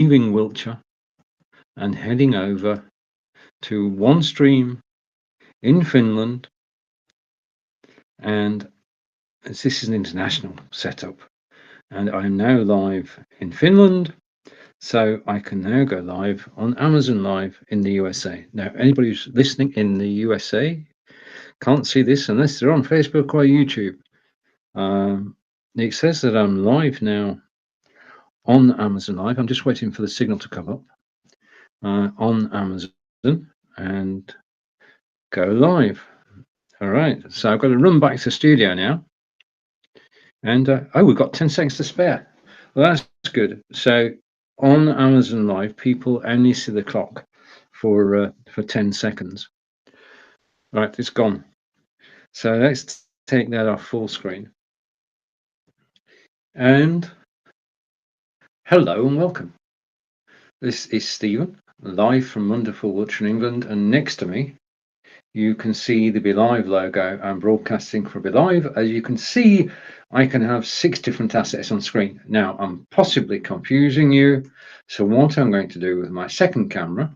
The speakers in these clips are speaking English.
leaving Wiltshire and heading over to one stream in Finland, and this is an international setup, and I'm now live in Finland, so I can now go live on Amazon Live in the USA. Now, anybody who's listening in the USA can't see this unless they're on Facebook or YouTube. It says that I'm live now on Amazon Live. I'm just waiting for the signal to come up on Amazon and go live. All right, so I've got to run back to the studio now. And oh, we've got 10 seconds to spare. Well, that's good. So on Amazon Live, people only see the clock for 10 seconds. Right, it's gone. So let's take that off full screen. And hello and welcome. This is Stephen, live from wonderful Wiltshire, England, and next to me you can see the Be Live logo. I'm broadcasting for Be Live. As you can see, I can have 6 different assets on screen. Now, I'm possibly confusing you. So what I'm going to do with my second camera,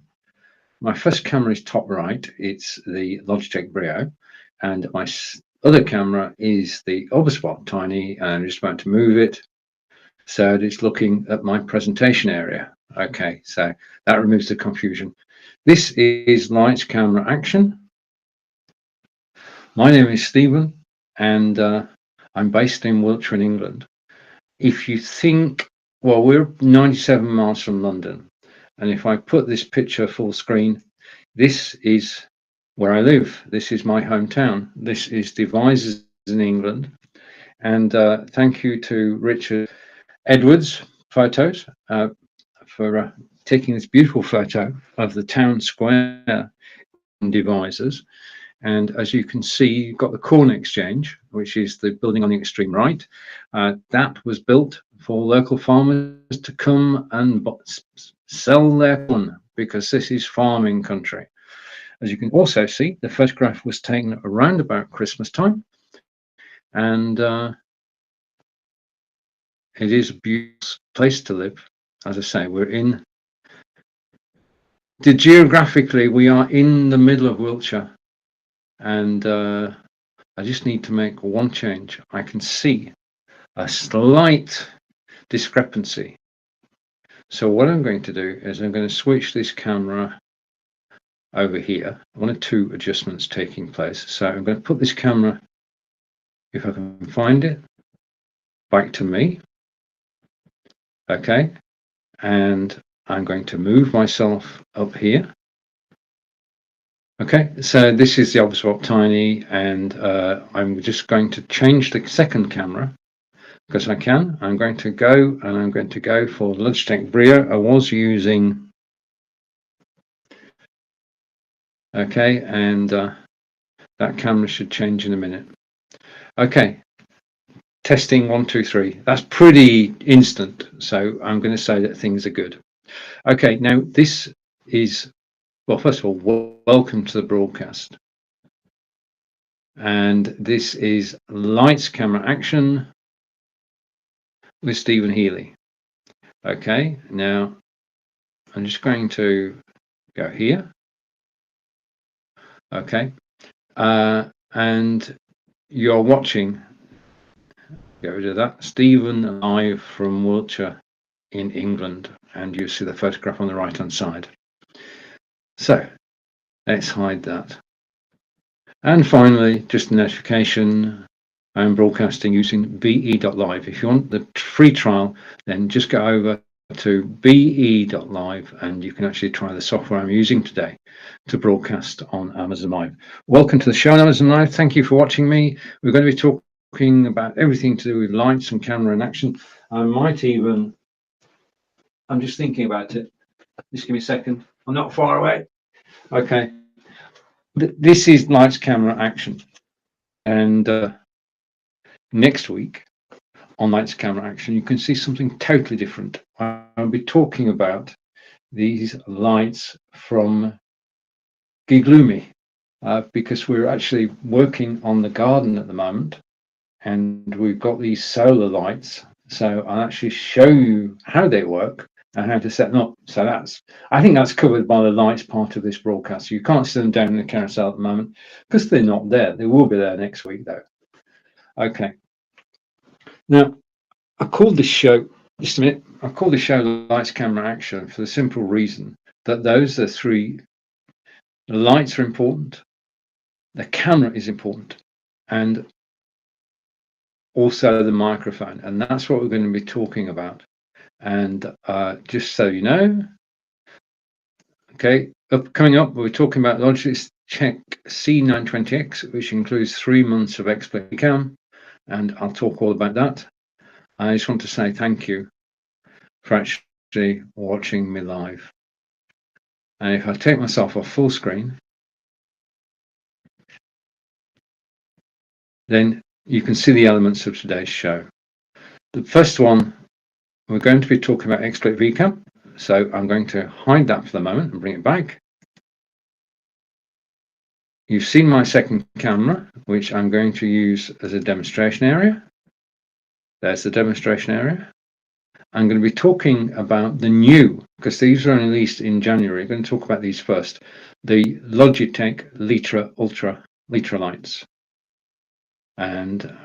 my first camera is top right. It's the Logitech Brio. And my other camera is the Overspot Tiny. And I'm just about to move it so that it's looking at my presentation area. Okay, so that removes the confusion. This is Lights, Camera, Action. My name is Stephen, and I'm based in Wiltshire in England. If you think, well, we're 97 miles from London, and if I put this picture full screen, this is where I live. This is my hometown. This is Devizes in England. And thank you to Richard Edwards Photos for taking this beautiful photo of the town square in Devizes. And as you can see, you've got the Corn Exchange, which is the building on the extreme right. That was built for local farmers to come and sell their corn, because this is farming country. As you can also see, the photograph was taken around about Christmas time. And it is a beautiful place to live. As I say, geographically, we are in the middle of Wiltshire. And I just need to make one change. I can see a slight discrepancy. So what I'm going to do is I'm going to switch this camera over here. One or two adjustments taking place. So I'm going to put this camera, if I can find it, back to me. Okay. And I'm going to move myself up here. Okay, so this is the Overspot Tiny, and I'm just going to change the second camera because I can. I'm going to go for Logitech Brio. I was using, okay, and that camera should change in a minute. Okay, testing 1, 2, 3. That's pretty instant, so I'm going to say that things are good. Okay, now this is, well, first of all, welcome to the broadcast. And this is Lights, Camera, Action with Stephen Healey. Okay, now I'm just going to go here. Okay, and you're watching, get rid of that, Stephen live from Wiltshire in England, and you see the photograph on the right hand side. So let's hide that. And finally, just a notification, I'm broadcasting using be.live. If you want the free trial, then just go over to be.live and you can actually try the software I'm using today to broadcast on Amazon Live. Welcome to the show on Amazon Live. Thank you for watching me. We're going to be talking about everything to do with lights and camera and action. I might even, I'm just thinking about it. Just give me a second. I'm not far away. Okay. This is Lights, Camera, Action. And next week on Lights, Camera, Action, you can see something totally different. I'll be talking about these lights from Gigloomy because we're actually working on the garden at the moment, and we've got these solar lights. So I'll actually show you how they work and how to set them up. So I think that's covered by the lights part of this broadcast. You can't see them down in the carousel at the moment because they're not there. They will be there next week though. Okay. Now, I called this show, just a minute, I called this show Lights, Camera, Action for the simple reason that those are three. The lights are important, the camera is important, and also the microphone. And that's what we're going to be talking about. And just so you know, okay, coming up, we're talking about Logitech C920X, which includes 3 months of expert cam, and I'll talk all about that. I just want to say thank you for actually watching me live. And if I take myself off full screen, then you can see the elements of today's show. The first one, we're going to be talking about expert VCAM. So I'm going to hide that for the moment and bring it back. You've seen my second camera, which I'm going to use as a demonstration area. There's the demonstration area. I'm going to be talking about the new, because these were only released in January. I'm going to talk about these first. The Logitech Ultra lights. And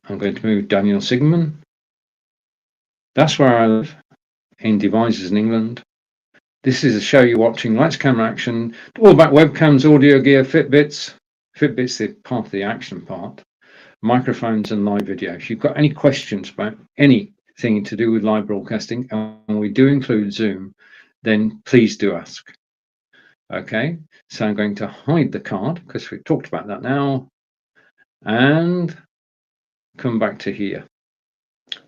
I'm going to move Daniel Sigmund. That's where I live, in Devizes in England. This is a show you're watching, Lights, Camera, Action, all about webcams, audio gear, Fitbits. Fitbits are part of the action part, microphones and live video. If you've got any questions about anything to do with live broadcasting, and we do include Zoom, then please do ask. Okay, so I'm going to hide the card because we've talked about that now, and come back to here,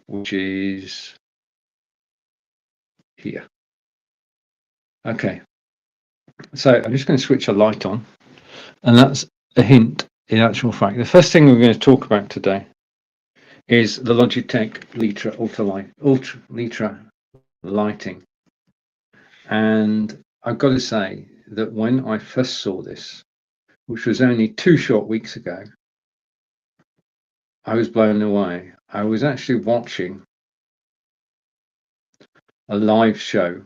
which is here. Okay, so I'm just going to switch a light on, and that's a hint in actual fact. The first thing we're going to talk about today is the Logitech Ultra lighting. And I've got to say that when I first saw this, which was only 2 short weeks ago, I was blown away. I was actually watching a live show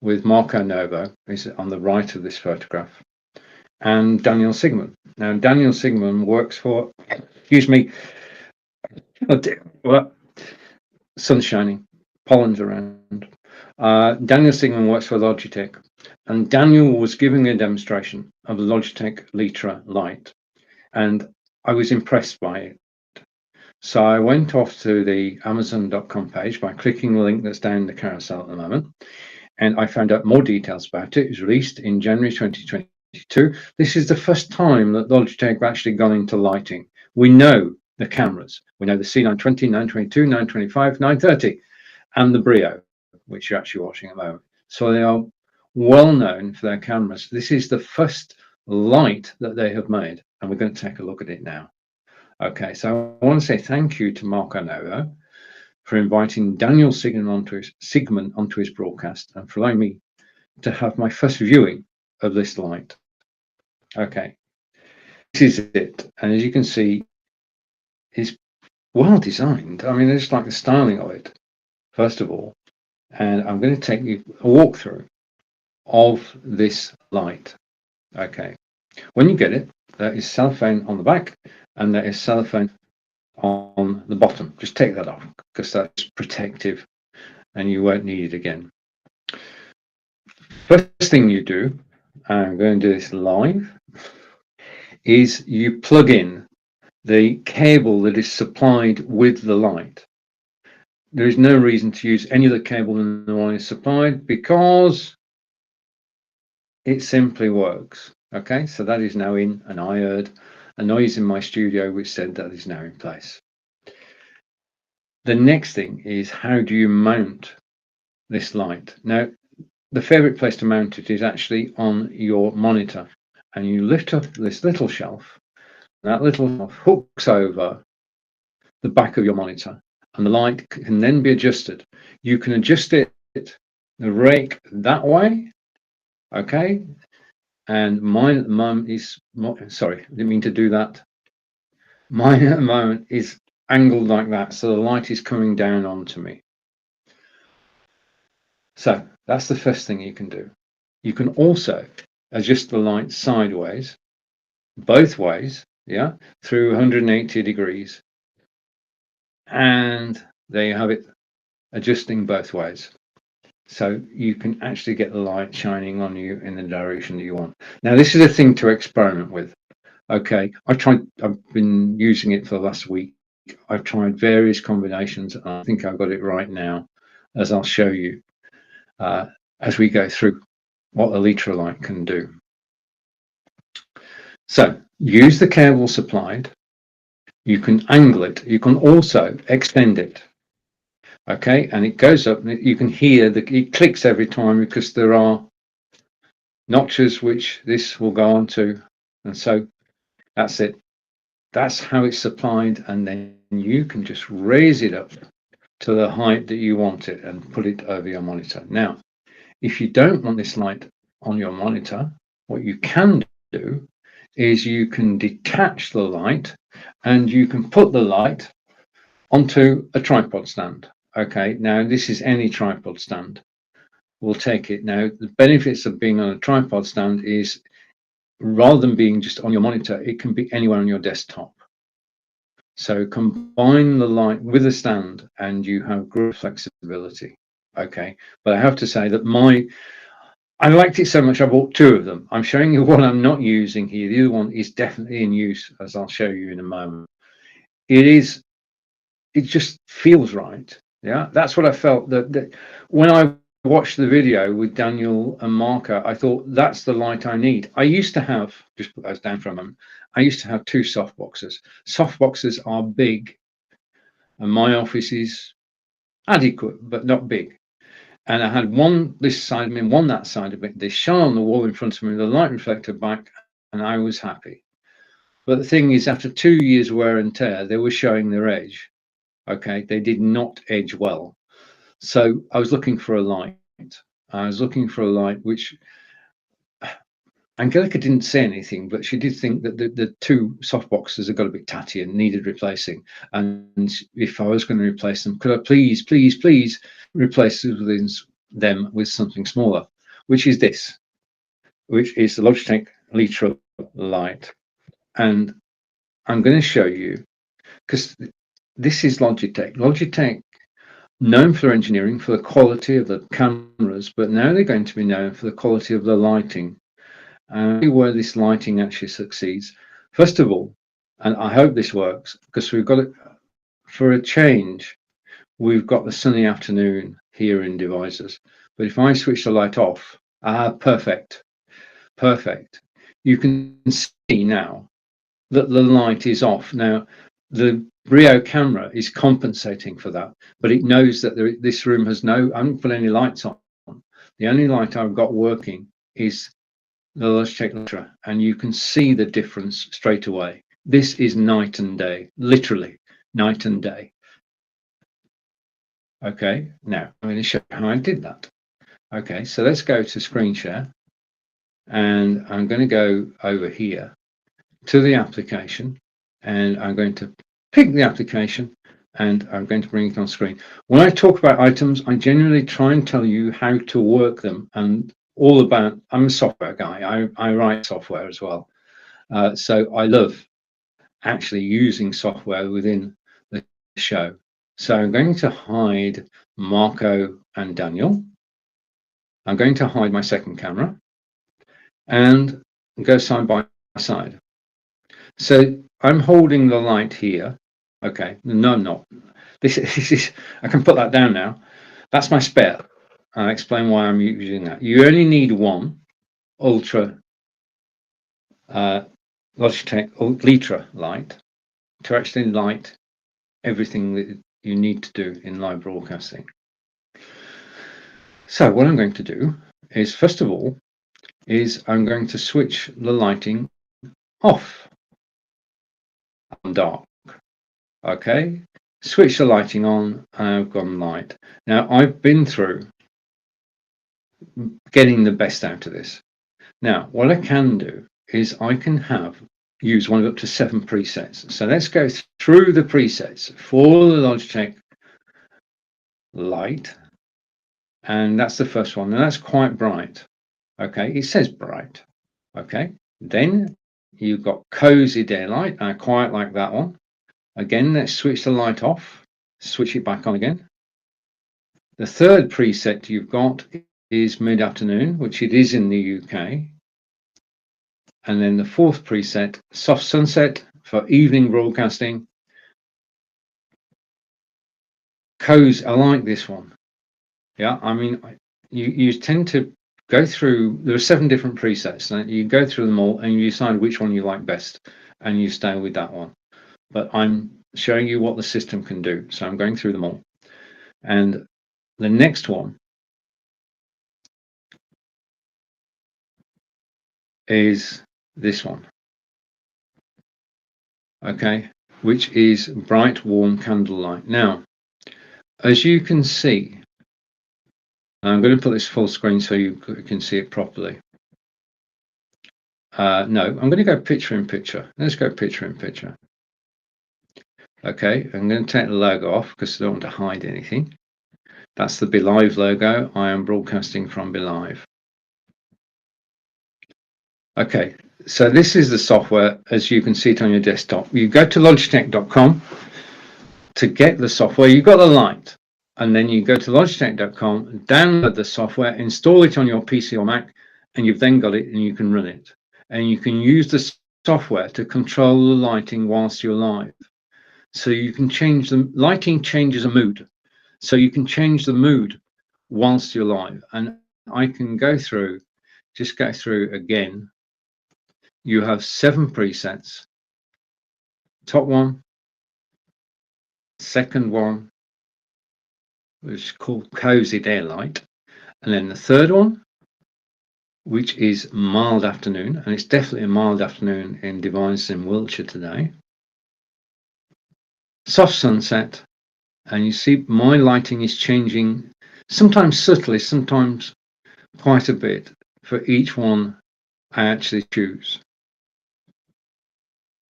with Marco Novo, who's on the right of this photograph, and Daniel Sigmund. Now, Daniel Sigmund works for, excuse me, well, sun's shining, pollen's around. Daniel Sigmund works for Logitech, and Daniel was giving a demonstration of the Logitech Litra light, and I was impressed by it. So I went off to the Amazon.com page by clicking the link that's down the carousel at the moment, and I found out more details about it. It was released in January 2022. This is the first time that Logitech have actually gone into lighting. We know the cameras. We know the C920, 922, 925, 930, and the Brio, which you're actually watching at the moment. So they are well known for their cameras. This is the first light that they have made, and we're going to take a look at it now. Okay, so I want to say thank you to Marco Novo for inviting Daniel Sigmund onto his broadcast and for allowing me to have my first viewing of this light. Okay, this is it, and as you can see, it's well designed. I mean, it's like the styling of it, first of all, and I'm going to take you a walkthrough of this light. Okay, when you get it, there is cellophane on the back and there is cellophane on the bottom. Just take that off because that's protective and you won't need it again. First thing you do, I'm going to do this live, is you plug in the cable that is supplied with the light. There is no reason to use any other cable than the one is supplied because it simply works. Okay, so that is now in, and I heard a noise in my studio which said that is now in place. The next thing is, how do you mount this light? Now, the favorite place to mount it is actually on your monitor, and you lift up this little shelf. That little shelf hooks over the back of your monitor, and the light can then be adjusted. You can adjust it, the rake that way, okay? And mine at the moment is, sorry, I didn't mean to do that. Mine at the moment is angled like that, so the light is coming down onto me. So that's the first thing you can do. You can also adjust the light sideways, both ways, yeah, through 180 degrees. And there you have it, adjusting both ways. So you can actually get the light shining on you in the direction that you want. Now, this is a thing to experiment with. Okay, I've been using it for the last week. I've tried various combinations, and I think I've got it right now, as I'll show you as we go through what the Litra light can do. So use the cable supplied. You can angle it. You can also extend it. Okay, and it goes up. And you can hear that it clicks every time because there are notches which this will go onto, and so that's it. That's how it's supplied, and then you can just raise it up to the height that you want it and put it over your monitor. Now, if you don't want this light on your monitor, what you can do is you can detach the light and you can put the light onto a tripod stand. Okay, now this is any tripod stand. We'll take it. Now, the benefits of being on a tripod stand is rather than being just on your monitor, it can be anywhere on your desktop. So combine the light with a stand and you have great flexibility. Okay, but I have to say that I liked it so much I bought two of them. I'm showing you what I'm not using here. The other one is definitely in use, as I'll show you in a moment. It just feels right. Yeah, that's what I felt that when I watched the video with Daniel and Marco, I thought that's the light I need. I used to have, just put those down for a moment, I used to have two softboxes. Softboxes are big, and my office is adequate, but not big. And I had one this side of me, one that side of it. They shone on the wall in front of me, the light reflected back, and I was happy. But the thing is, after 2 years wear and tear, they were showing their edge. Okay, they did not edge well. So I was looking for a light. I was looking for a light which Angelica didn't say anything, but she did think that the two soft boxes had got a bit tatty and needed replacing. And if I was going to replace them, could I please replace them with something smaller, which is this, which is the Logitech Litra light. And I'm going to show you, because this is Logitech. Logitech, known for engineering, for the quality of the cameras, but now they're going to be known for the quality of the lighting. And where this lighting actually succeeds, first of all, and I hope this works, because we've got it for a change, we've got the sunny afternoon here in Devices. But if I switch the light off, perfect. You can see now that the light is off. Now, the Brio camera is compensating for that, but it knows that this room has I haven't put any lights on. The only light I've got working is the Logitech Ultra, and you can see the difference straight away. This is night and day, literally night and day. Okay, now I'm going to show you how I did that. Okay, so let's go to screen share, and I'm going to go over here to the application, and I'm going to pick the application, and I'm going to bring it on screen. When I talk about items, I generally try and tell you how to work them and all about. I'm a software guy. I write software as well, so I love actually using software within the show. So I'm going to hide Marco and Daniel. I'm going to hide my second camera and go side by side. So I'm holding the light here. Okay, no, I'm not. This is, I can put that down now. That's my spare. I'll explain why I'm using that. You only need one Ultra Logitech Litra light to actually light everything that you need to do in live broadcasting. So what I'm going to do is, first of all, I'm going to switch the lighting off on dark. Okay, switch the lighting on, and I've gone light. Now I've been through getting the best out of this. Now what I can do is I can use one of up to 7 presets. So let's go through the presets for the Logitech light, and that's the first one, and that's quite bright. Okay, it says bright. Okay, then you've got cozy daylight. I quite like that one. Again, let's switch the light off, switch it back on again. The third preset you've got is mid-afternoon, which it is in the UK. And then the fourth preset, soft sunset for evening broadcasting. Cozy, I like this one. Yeah, I mean, you tend to go through, there are 7 different presets, and you go through them all and you decide which one you like best and you stay with that one. But I'm showing you what the system can do, so I'm going through them all. And the next one is this one, okay, which is bright warm candlelight. Now, as you can see, I'm going to put this full screen so you can see it properly. No, I'm going to go picture in picture. Let's go picture in picture. Okay, I'm going to take the logo off because I don't want to hide anything. That's the BeLive logo. I am broadcasting from BeLive. Okay, so this is the software as you can see it on your desktop. You go to logitech.com to get the software. You've got the light, and then you go to logitech.com, download the software, install it on your PC or Mac, and you've then got it and you can run it. And you can use the software to control the lighting whilst you're live. So you can change the lighting, changes a mood. So you can change the mood whilst you're live. And I can go through, just go through again. You have 7 presets. Top one, second one, which is called Cozy Daylight. And then the third one, which is mild afternoon. And it's definitely a mild afternoon in Devizes in Wiltshire today. Soft sunset. And you see my lighting is changing, sometimes subtly, sometimes quite a bit for each one I actually choose.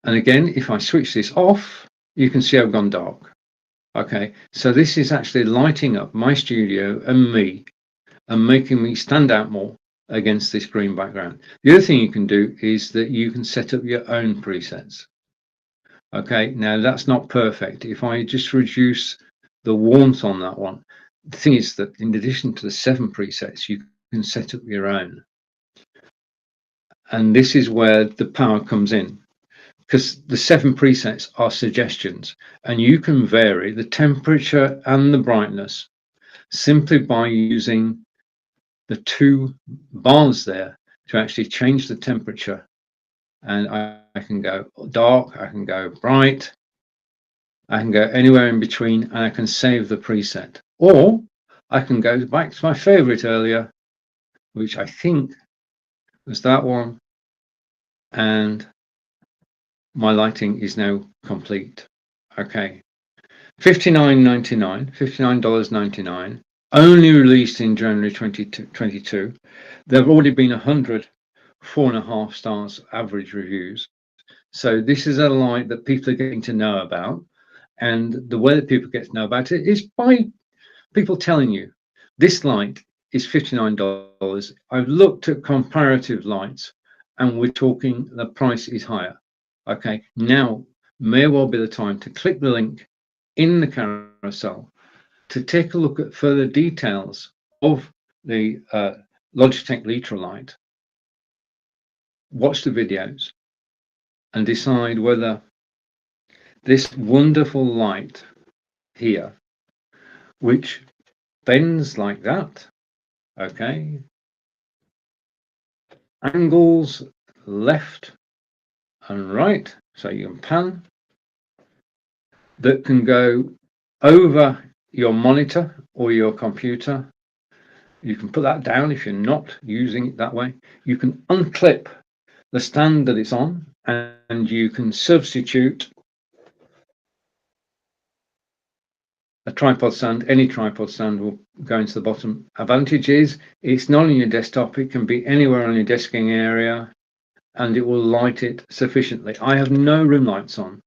And again, if I switch this off, you can see I've gone dark. Okay, so this is actually lighting up my studio and me and making me stand out more against this green background. The other thing you can do is that you can set up your own presets. Okay, now that's not perfect. If I just reduce the warmth on that one, the thing is that in addition to the 7 presets, you can set up your own. And this is where the power comes in, because the 7 presets are suggestions, and you can vary the temperature and the brightness simply by using the 2 bars there to actually change the temperature. And I can go dark, I can go bright, I can go anywhere in between, and I can save the preset. Or I can go back to my favorite earlier, which I think was that one, and my lighting is now complete. Okay, $59.99, $59.99, only released in January 2022. There have already been 100 4.5 stars average reviews. So this is a light that people are getting to know about. And the way that people get to know about it is by people telling you this light is $59. I've looked at comparative lights and we're talking the price is higher. Okay, now may well be the time to click the link in the carousel to take a look at further details of the Logitech Litra light, watch the videos and decide whether this wonderful light here, which bends like that, okay, angles left and right, so you can pan, that can go over your monitor or your computer. You can put that down if you're not using it that way. You can unclip the stand that it's on and you can substitute a tripod stand. Any tripod stand will go into the bottom. Advantage is it's not on your desktop, it can be anywhere on your desking area and it will light it sufficiently. I have no room lights on,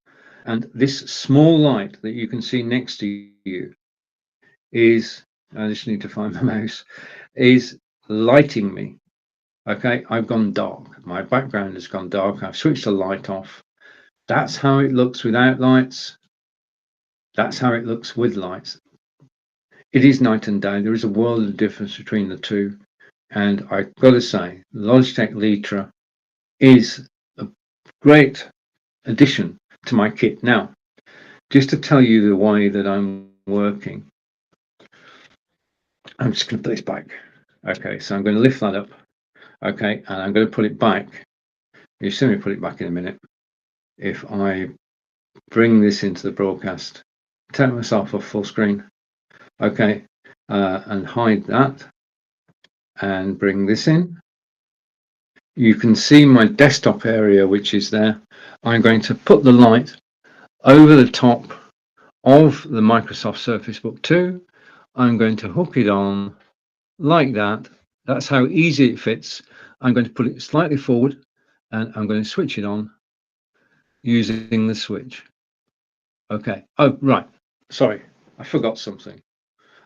and this small light that you can see next to you is I just need to find my mouse, is lighting me. Okay, I've gone dark. My background has gone dark. I've switched the light off. That's how it looks without lights. That's how it looks with lights. It is night and day. There is a world of difference between the two. And I've got to say, Logitech Litra is a great addition to my kit. Now, just to tell you the way that I'm working, I'm just going to put this back. Okay, so I'm going to lift that up. Okay, and I'm going to put it back. You'll see me put it back in a minute. If I bring this into the broadcast, take myself off full screen. Okay, and hide that and bring this in. You can see my desktop area, which is there. I'm going to put the light over the top of the Microsoft Surface Book 2. I'm going to hook it on like that. That's how easy it fits. I'm going to put it slightly forward and I'm going to switch it on using the switch. Okay. Oh, right. Sorry, I forgot something.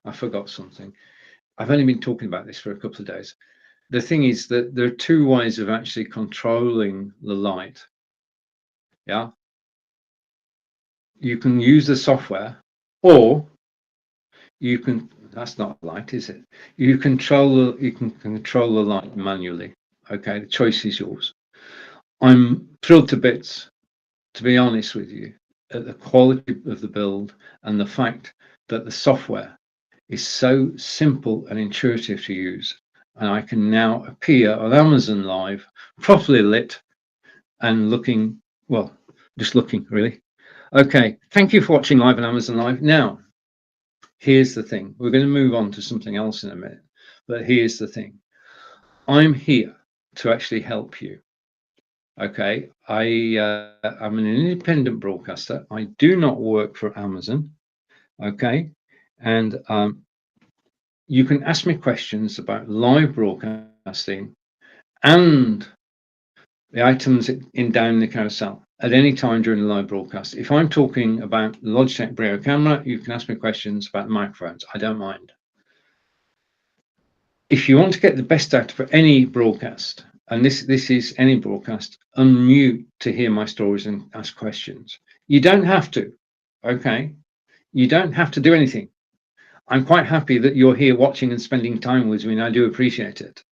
I've only been talking about this for a couple of days. The thing is that there are two ways of actually controlling the light. Yeah. You can use the software, or you can, that's not light, is it? You can control the light manually. Okay, the choice is yours. I'm thrilled to bits, to be honest with you, at the quality of the build and the fact that the software is so simple and intuitive to use. And I can now appear on Amazon Live, properly lit and looking, well, just looking really. Okay, thank you for watching live on Amazon Live. Now, here's the thing. We're going to move on to something else in a minute, but here's the thing. I'm here to actually help you. Okay, I'm an independent broadcaster. I do not work for Amazon. Okay, and you can ask me questions about live broadcasting and the items in down the carousel at any time during the live broadcast. If I'm talking about the Logitech Brio camera, you can ask me questions about the microphones. I don't mind. If you want to get the best out of any broadcast, and this is any broadcast, unmute to hear my stories and ask questions. You don't have to, okay? You don't have to do anything. I'm quite happy that you're here watching and spending time with me, and I do appreciate it.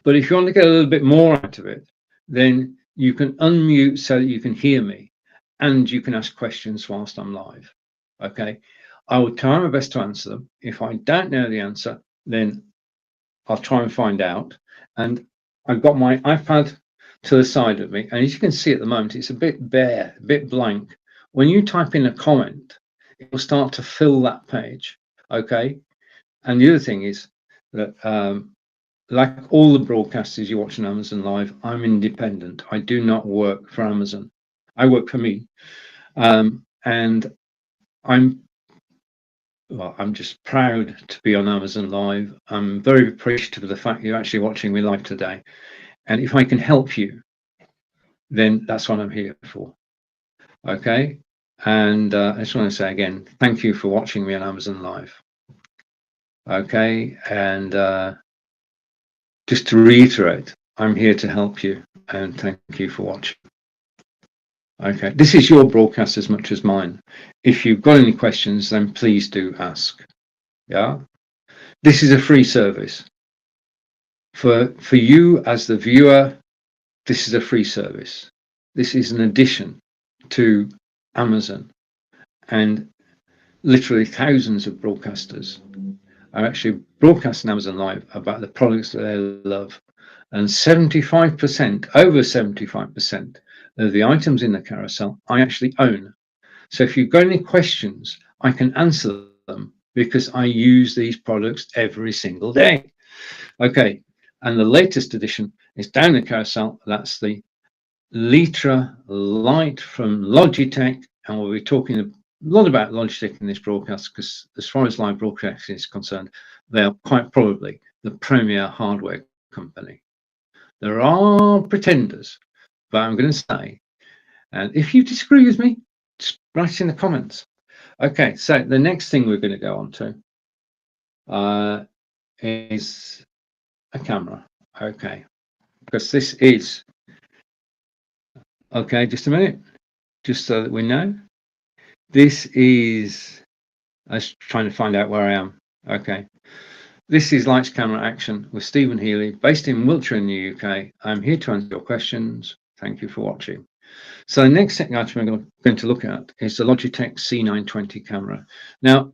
But if you want to get a little bit more out of it, then you can unmute so that you can hear me and you can ask questions whilst I'm live. Okay, I will try my best to answer them. If I don't know the answer, then I'll try and find out. And I've got my iPad to the side of me, and as you can see at the moment, it's a bit bare, a bit blank. When you type in a comment, it will start to fill that page. Okay, and the other thing is that like all the broadcasters you watch on Amazon Live, I'm independent. I do not work for Amazon. I work for me. And I'm just proud to be on Amazon Live. I'm very appreciative of the fact you're actually watching me live today. And if I can help you, then that's what I'm here for. Okay. And I just want to say again, thank you for watching me on Amazon Live. Okay. And just to reiterate, I'm here to help you, and thank you for watching. Okay, this is your broadcast as much as mine. If you've got any questions, then please do ask. Yeah, this is a free service. For you as the viewer, this is a free service. This is an addition to Amazon, and literally thousands of broadcasters are actually broadcasting Amazon Live about the products that they love. And 75%, over 75% of the items in the carousel I actually own. So if you've got any questions, I can answer them because I use these products every single day. Okay, and the latest edition is down the carousel. That's the Litra Lite from Logitech, and we'll be talking a lot about Logitech in this broadcast because as far as live broadcasting is concerned, they are quite probably the premier hardware company. There are pretenders, but I'm going to say, and if you disagree with me, just write in the comments. Okay, so the next thing we're going to go on to is a camera. Okay, because this is, okay, just a minute, just so that we know. This is, I was trying to find out where I am. Okay. This is Lights Camera Action with Stephen Healey, based in Wiltshire in the UK. I'm here to answer your questions. Thank you for watching. So the next item we're going to look at is the Logitech C920 camera. Now,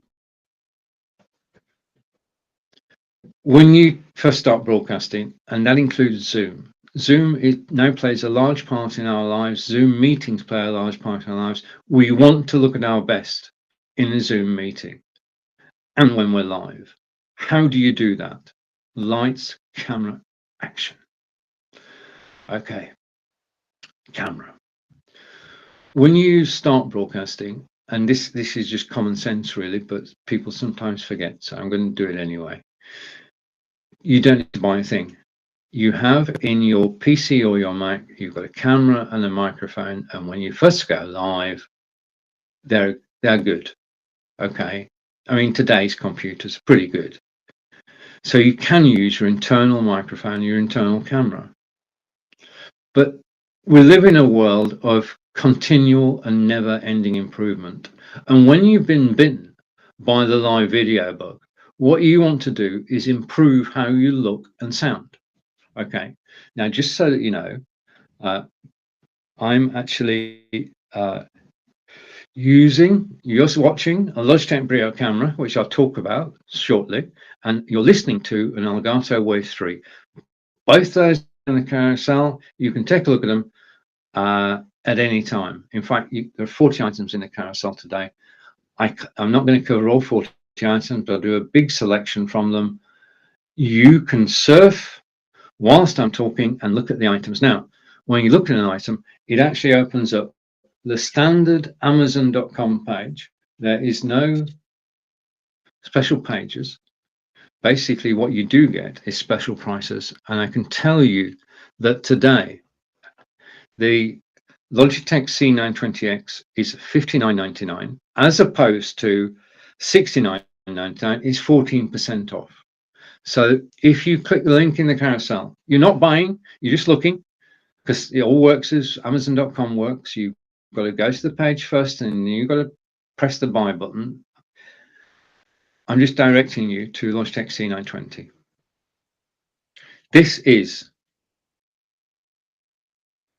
when you first start broadcasting, and that includes Zoom, Zoom now plays a large part in our lives. Zoom meetings play a large part in our lives. We want to look at our best in a Zoom meeting and when we're live. How do you do that? Lights, camera, action. Okay, camera. When you start broadcasting, and this is just common sense really, but people sometimes forget, so I'm going to do it anyway. You don't need to buy a thing. You have in your PC or your Mac, you've got a camera and a microphone, and when you first go live, they're good. Okay, I mean today's computers are pretty good. So you can use your internal microphone, your internal camera. But we live in a world of continual and never-ending improvement. And when you've been bitten by the live video bug, what you want to do is improve how you look and sound. Okay. Now, just so that you know, I'm actually you're watching a Logitech Brio camera, which I'll talk about shortly, and you're listening to an Elgato Wave 3. Both those in the carousel, you can take a look at them at any time. In fact, there are 40 items in the carousel today. I'm not going to cover all 40 items, but I'll do a big selection from them. You can surf whilst I'm talking and look at the items. Now, when you look at an item, it actually opens up the standard Amazon.com page. There is no special pages. Basically, what you do get is special prices. And I can tell you that today, the Logitech C920X is $59.99 as opposed to $69.99. It's 14% off. So if you click the link in the carousel, you're not buying, you're just looking, because it all works as Amazon.com works. You've got to go to the page first and you've got to press the buy button. I'm just directing you to Logitech C920. This is,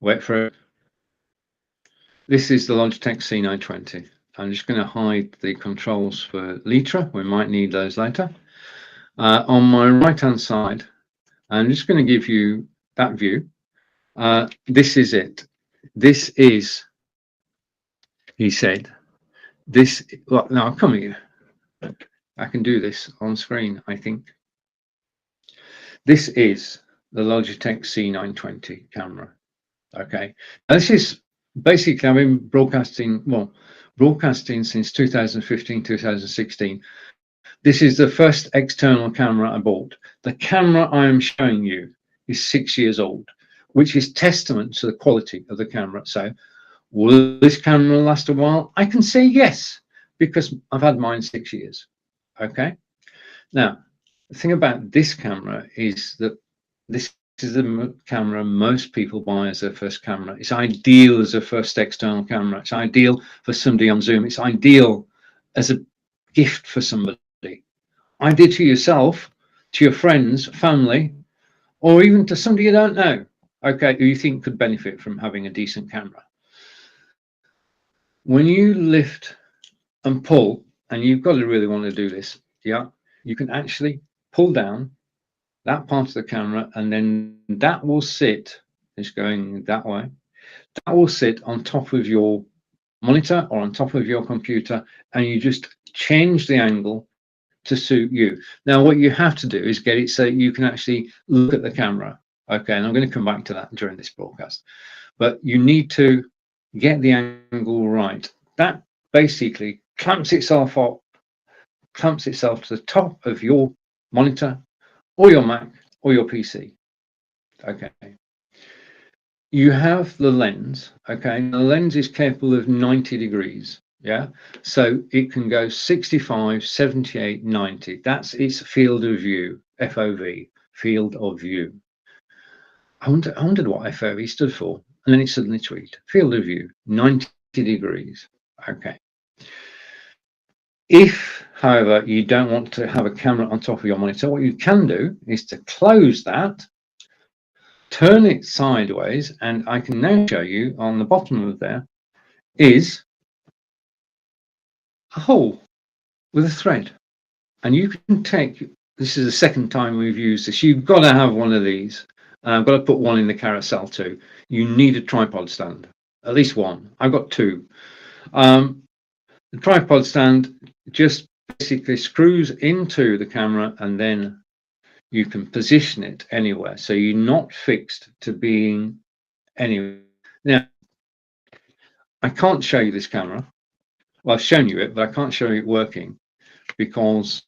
wait for it. This is the Logitech C920. I'm just going to hide the controls for Litra. We might need those later. On my right-hand side, I'm just going to give you that view. This is it. This is, he said, this, well, now come here. I can do this on screen, I think. This is the Logitech C920 camera. Okay. Now, this is basically, I've been broadcasting since 2015, 2016. This is the first external camera I bought. The camera I am showing you is 6 years old, which is testament to the quality of the camera. So will this camera last a while? I can say yes, because I've had mine 6 years. Okay. Now, the thing about this camera is that this is the camera most people buy as their first camera. It's ideal as a first external camera. It's ideal for somebody on Zoom. It's ideal as a gift for somebody. Ideal to yourself, to your friends, family, or even to somebody you don't know, okay, who you think could benefit from having a decent camera. When you lift and pull, and you've got to really want to do this, yeah, you can actually pull down that part of the camera, and then that will sit, it's going that way, that will sit on top of your monitor or on top of your computer, and you just change the angle to suit you. Now, what you have to do is get it so you can actually look at the camera. Okay, and I'm going to come back to that during this broadcast. But you need to get the angle right. That basically clamps itself up, clamps itself to the top of your monitor or your Mac or your PC. Okay. You have the lens. Okay, the lens is capable of 90 degrees. Yeah, so it can go 65, 78, 90. That's its field of view, FOV, field of view. I wondered what FOV stood for, and then it suddenly tweaked. Field of view, 90 degrees. Okay. If, however, you don't want to have a camera on top of your monitor, what you can do is to close that, turn it sideways, and I can now show you on the bottom of there is a hole with a thread. And you can take, this is the second time we've used this, you've got to have one of these. And I've got to put one in the carousel too. You need a tripod stand, at least one. I've got two. The tripod stand just basically screws into the camera, and then you can position it anywhere. So you're not fixed to being anywhere. Now, I can't show you this camera. Well, I've shown you it, but I can't show you it working because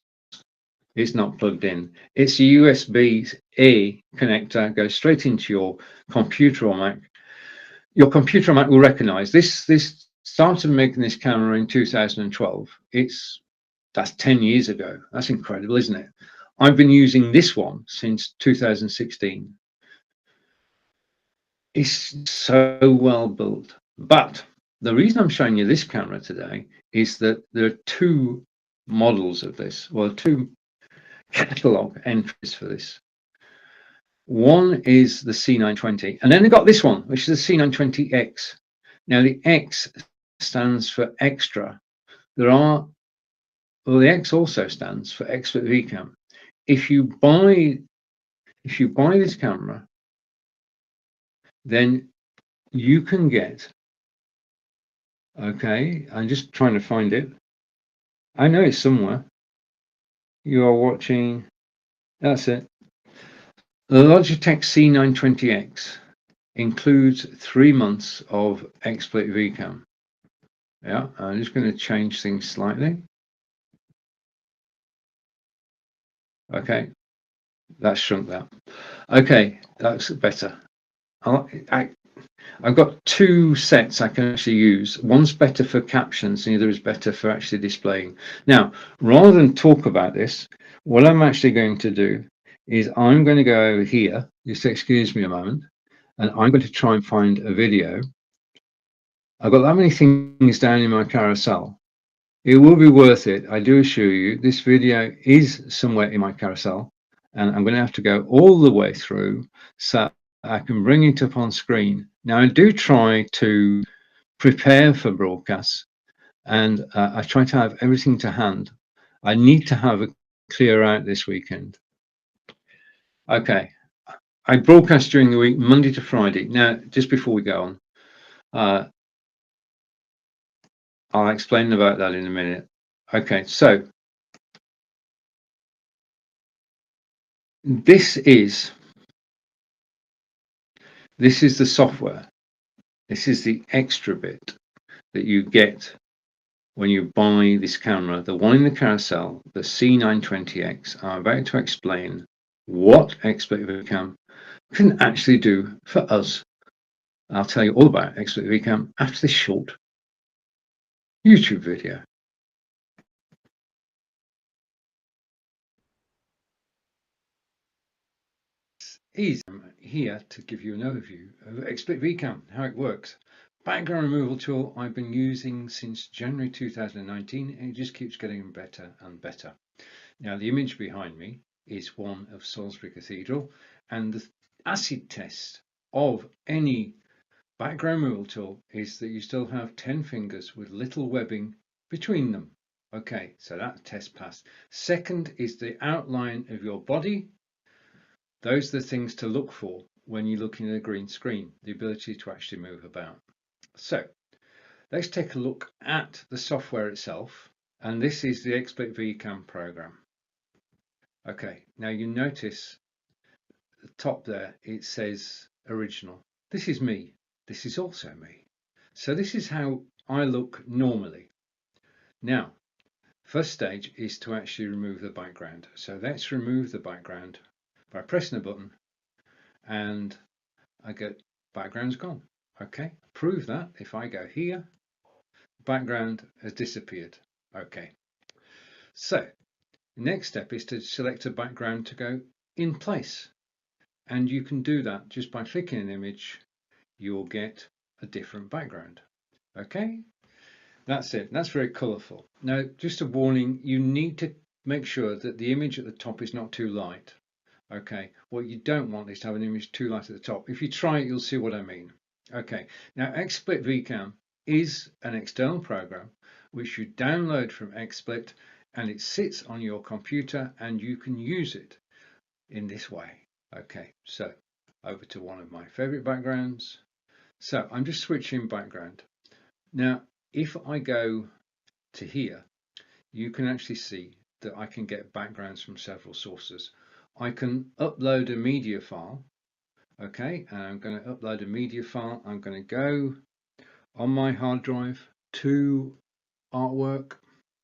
it's not plugged in. It's a USB-A connector, goes straight into your computer or Mac. Your computer or Mac will recognize this. This started making this camera in 2012. That's 10 years ago. That's incredible, isn't it? I've been using this one since 2016. It's so well built. But the reason I'm showing you this camera today is that there are two models of this, well, two catalog entries for this. One is the C920, and then they've got this one, which is the C920X. Now the X stands for extra. Well, the X also stands for expert VCam. If you buy this camera, then you can get, okay, I'm just trying to find it. I know it's somewhere. You are watching, that's it. The Logitech C920X includes 3 months of XSplit VCam. Yeah, I'm just going to change things slightly. Okay, that's shrunk that. Okay, that's better. I've got two sets I can actually use. One's better for captions, and the other is better for actually displaying. Now, rather than talk about this, what I'm actually going to do is I'm going to go over here, just excuse me a moment, and I'm going to try and find a video. I've got that many things down in my carousel. It will be worth it, I do assure you. This video is somewhere in my carousel, and I'm going to have to go all the way through so I can bring it up on screen. Now, I do try to prepare for broadcasts, and I try to have everything to hand. I need to have a clear out this weekend. Okay, I broadcast during the week, Monday to Friday. Now, just before we go on, I'll explain about that in a minute. Okay, so this is the software. This is the extra bit that you get when you buy this camera, the one in the carousel, the C920X. I'm about to explain what Expert VCam can actually do for us. I'll tell you all about Expert VCam after this short YouTube video. I'm here to give you an overview of Expert VCam, how it works. Background removal tool I've been using since January 2019, and it just keeps getting better and better. Now, the image behind me is one of Salisbury Cathedral, and the acid test of any background removal tool is that you still have 10 fingers with little webbing between them. Okay, so that test passed. Second is the outline of your body. Those are the things to look for when you're looking at a green screen, the ability to actually move about. So let's take a look at the software itself, and this is the Expert VCam program. Okay, now you notice the top there, it says original. This is me. This is also me. So this is how I look normally. Now, first stage is to actually remove the background. So let's remove the background by pressing a button, and I get background's gone. Okay, prove that if I go here, background has disappeared. Okay, so the next step is to select a background to go in place, and you can do that just by clicking an image. You'll get a different background. Okay, that's it. That's very colorful. Now, just a warning, you need to make sure that the image at the top is not too light. Okay, what you don't want is to have an image too light at the top. If you try it, you'll see what I mean. Okay, now XSplit VCam is an external program which you download from XSplit, and it sits on your computer and you can use it in this way. Okay, so over to one of my favorite backgrounds. So I'm just switching background. Now, if I go to here, you can actually see that I can get backgrounds from several sources. I can upload a media file. Okay, and I'm going to upload a media file. I'm going to go on my hard drive to artwork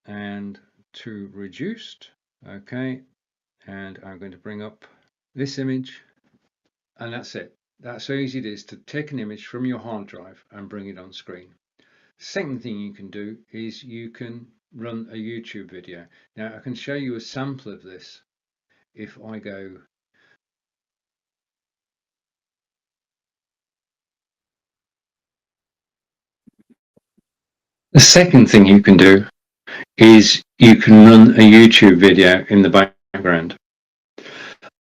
and to reduced. Okay, and I'm going to bring up this image, and that's it. That's how easy it is to take an image from your hard drive and bring it on screen. Second thing you can do is you can run a YouTube video. Now I can show you a sample of this. If I go the second thing you can do is you can run a YouTube video in the background.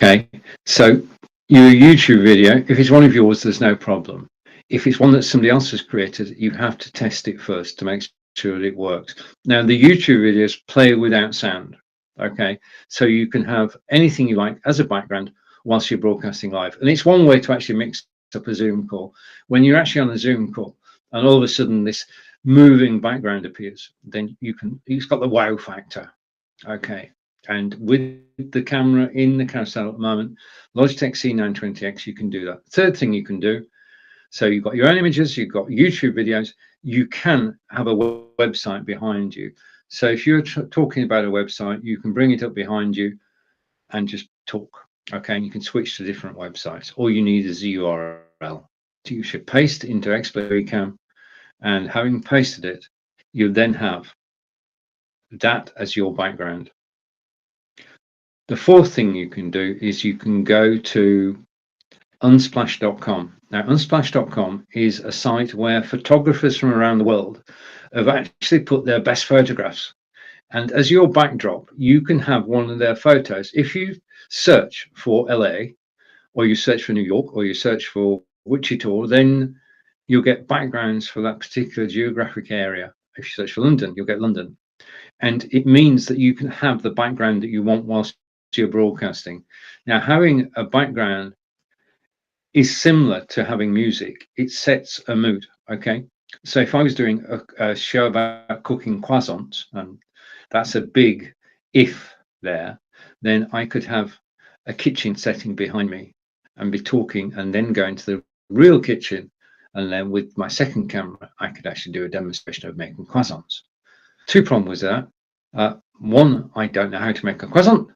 Okay, so your YouTube video, if it's one of yours, there's no problem. If it's one that somebody else has created, you have to test it first to make sure that it works. Now, the YouTube videos play without sound. Okay, so you can have anything you like as a background whilst you're broadcasting live. And it's one way to actually mix up a Zoom call. When you're actually on a Zoom call and all of a sudden this moving background appears, then it's got the wow factor. Okay, and with the camera in the carousel at the moment, Logitech C920X, you can do that. Third thing you can do, so you've got your own images, you've got YouTube videos, you can have a website behind you. So if you're talking about a website, you can bring it up behind you and just talk. Okay, and you can switch to different websites. All you need is a URL. So you should paste it into XSplit VCam, and having pasted it, you then have that as your background. The fourth thing you can do is you can go to unsplash.com. Now, unsplash.com is a site where photographers from around the world have actually put their best photographs. And as your backdrop, you can have one of their photos. If you search for LA, or you search for New York, or you search for Wichita, then you'll get backgrounds for that particular geographic area. If you search for London, you'll get London. And it means that you can have the background that you want whilst you're broadcasting. Now, having a background is similar to having music. It sets a mood. Okay, so if I was doing a show about cooking croissants, and that's a big if there, then I could have a kitchen setting behind me and be talking, and then go into the real kitchen, and then with my second camera I could actually do a demonstration of making croissants. Two problems with that. One, I don't know how to make a croissant,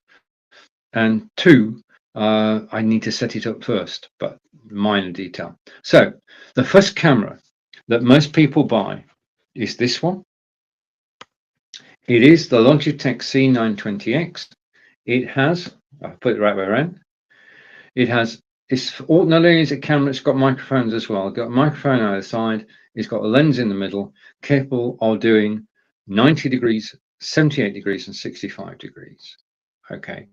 and two, I need to set it up first, but minor detail. So the first camera that most people buy is this one. It is the Logitech C920X. It has, I'll put it the right way around. It's not only is it a camera, it's got microphones as well. It's got a microphone on either side. It's got a lens in the middle, capable of doing 90 degrees, 78 degrees, and 65 degrees. Okay.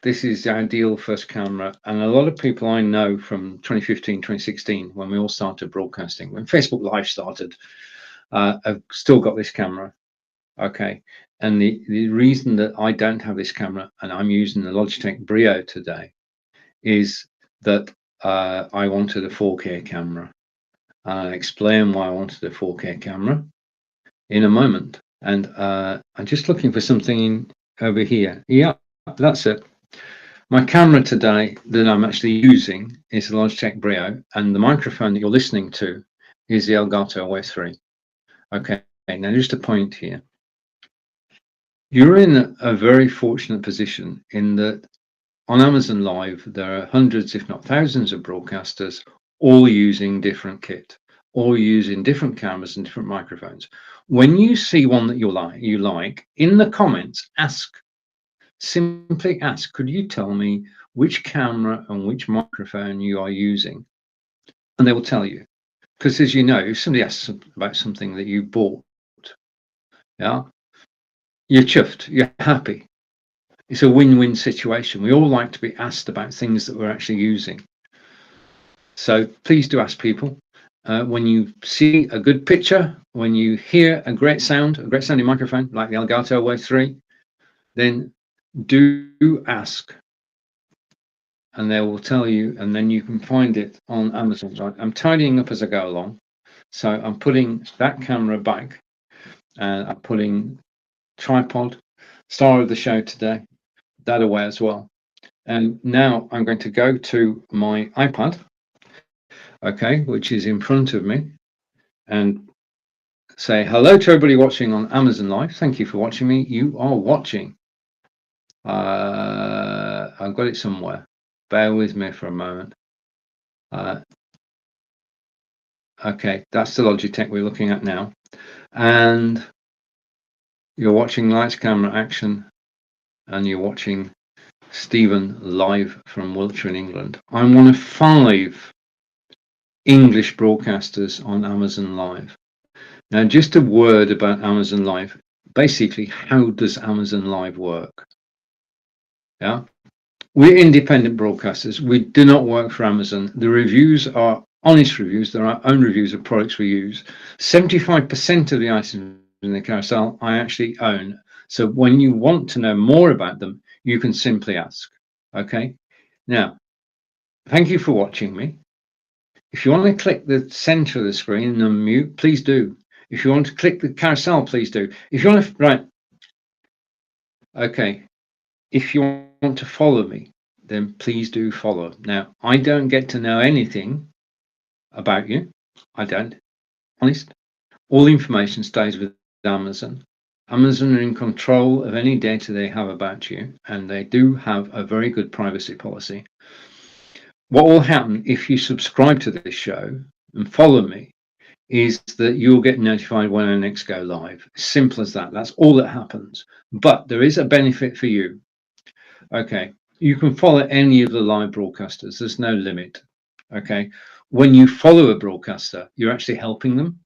This is the ideal first camera, and a lot of people I know from 2015, 2016, when we all started broadcasting, when Facebook Live started, have still got this camera. Okay, and the reason that I don't have this camera and I'm using the Logitech Brio today is that I wanted a 4K camera. I'll explain why I wanted a 4K camera in a moment. And I'm just looking for something over here. Yeah, that's it. My camera today that I'm actually using is the Logitech Brio, and the microphone that you're listening to is the Elgato OS3. Okay, now just a point here. You're in a very fortunate position in that on Amazon Live, there are hundreds, if not thousands, of broadcasters all using different kit, or using different cameras and different microphones. When you see one that you like, in the comments, simply ask, could you tell me which camera and which microphone you are using? And they will tell you. Because as you know, if somebody asks about something that you bought, yeah, you're chuffed, you're happy. It's a win-win situation. We all like to be asked about things that we're actually using. So please do ask people. When you see a good picture, when you hear a great sounding microphone, like the Elgato Wave 3, then do ask. And they will tell you, and then you can find it on Amazon. Right? I'm tidying up as I go along. So I'm putting that camera back, and I'm putting tripod, star of the show today, that away as well. And now I'm going to go to my iPad, okay, which is in front of me, and say hello to everybody watching on Amazon Live. Thank you for watching me. You are watching. I've got it somewhere. Bear with me for a moment. Okay, that's the Logitech we're looking at now. And you're watching Lights, Camera, Action, and you're watching Stephen live from Wiltshire in England. I'm one of 5 English broadcasters on Amazon Live. Now, just a word about Amazon Live. Basically, how does Amazon Live work? Yeah, we're independent broadcasters. We do not work for Amazon. The reviews are honest reviews. They're our own reviews of products we use. 75% of the items in the carousel I actually own. So when you want to know more about them, you can simply ask. Okay. Now, thank you for watching me. If you want to click the center of the screen and unmute, please do. If you want to click the carousel, please do. If you want to, right. Okay. If you want to follow me, then please do follow. Now, I don't get to know anything about you. I don't. Honest. All the information stays with Amazon. Amazon are in control of any data they have about you, and they do have a very good privacy policy. What will happen if you subscribe to this show and follow me is that you'll get notified when I next go live. Simple as that. That's all that happens. But there is a benefit for you. Okay. You can follow any of the live broadcasters. There's no limit. Okay. When you follow a broadcaster, you're actually helping them.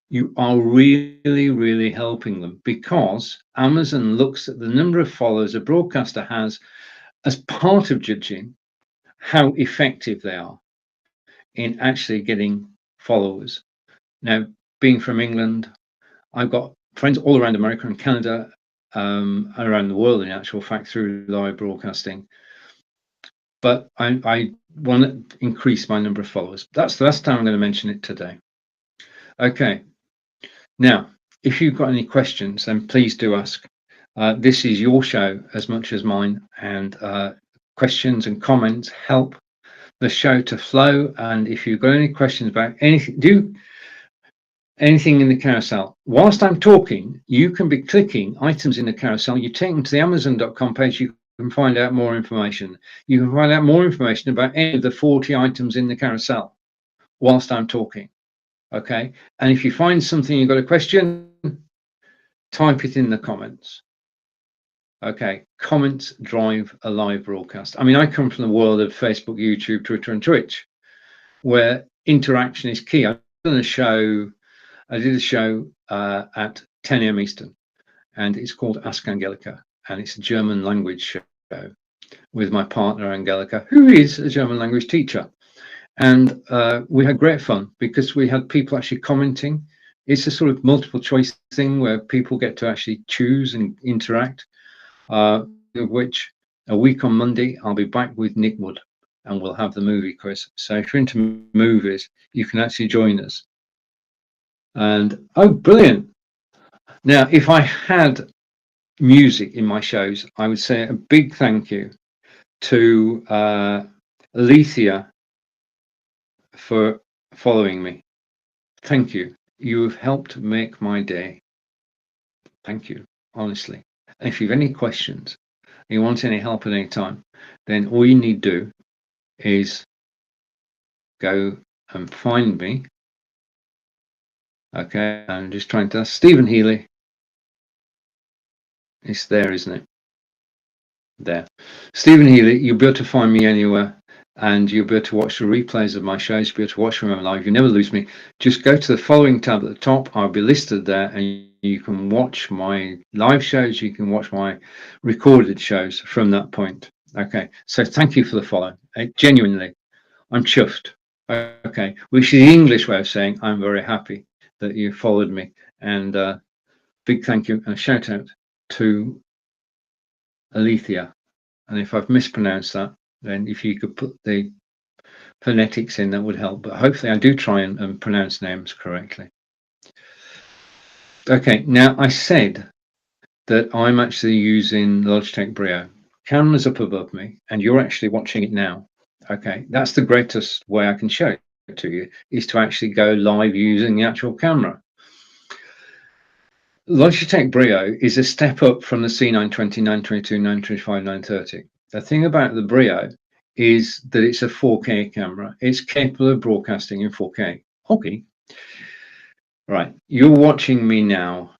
You are really, really helping them, because Amazon looks at the number of followers a broadcaster has as part of judging how effective they are in actually getting followers. Now, being from England, I've got friends all around America and Canada, around the world in actual fact, through live broadcasting. But I want to increase my number of followers. That's the last time I'm going to mention it today. Okay. Now, if you've got any questions, then please do ask. This is your show as much as mine, and questions and comments help the show to flow. And if you've got any questions about anything, anything in the carousel, whilst I'm talking, you can be clicking items in the carousel. You take them to the Amazon.com page. You can find out more information. You can find out more information about any of the 40 items in the carousel whilst I'm talking. Okay. And if you find something, you've got a question, type it in the comments. Okay. Comments drive a live broadcast. I mean, I come from the world of Facebook, YouTube, Twitter, and Twitch, where interaction is key. I did a show at 10 a.m. Eastern, and it's called Ask Angelica, and it's a German language show with my partner Angelica, who is a German language teacher. And we had great fun because we had people actually commenting. It's a sort of multiple choice thing where people get to actually choose and interact, of which a week on Monday, I'll be back with Nick Wood and we'll have the movie quiz. So if you're into movies, you can actually join us. And oh, brilliant. Now, if I had music in my shows, I would say a big thank you to Alethea for following me. Thank you. You've helped make my day. Thank you, honestly. And if you have any questions, you want any help at any time, then all you need to do is go and find me Okay, I'm just trying to. Stephen Healey. It's there, isn't it? There. Stephen Healey, you'll be able to find me anywhere, and you'll be able to watch the replays of my shows, you'll be able to watch them live. You never lose me. Just go to the following tab at the top. I'll be listed there, and you can watch my live shows. You can watch my recorded shows from that point. Okay, so thank you for the follow. Genuinely, I'm chuffed. Okay, which is the English way of saying I'm very happy that you followed me. And big thank you and a shout out to Alethea. And if I've mispronounced that, then if you could put the phonetics in, that would help. But hopefully I do try and pronounce names correctly. Okay, now I said that I'm actually using Logitech Brio. Camera's up above me, and you're actually watching it now. Okay, that's the greatest way I can show it to you, is to actually go live using the actual camera. Logitech Brio is a step up from the C920, 922, 925, 930. The thing about the Brio is that it's a 4K camera. It's capable of broadcasting in 4K. Okay. Right, you're watching me now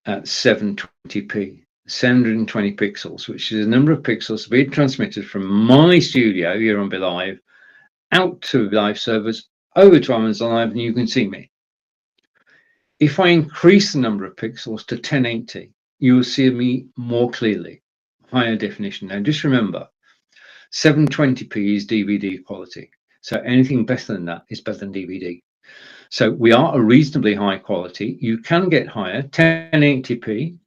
at 720p, 720 pixels, which is the number of pixels being transmitted from my studio here on BeLive out to live servers, over to Amazon Live, and you can see me. If I increase the number of pixels to 1080, you will see me more clearly, higher definition. Now, just remember, 720p is DVD quality. So anything better than that is better than DVD. So we are a reasonably high quality. You can get higher, 1080p,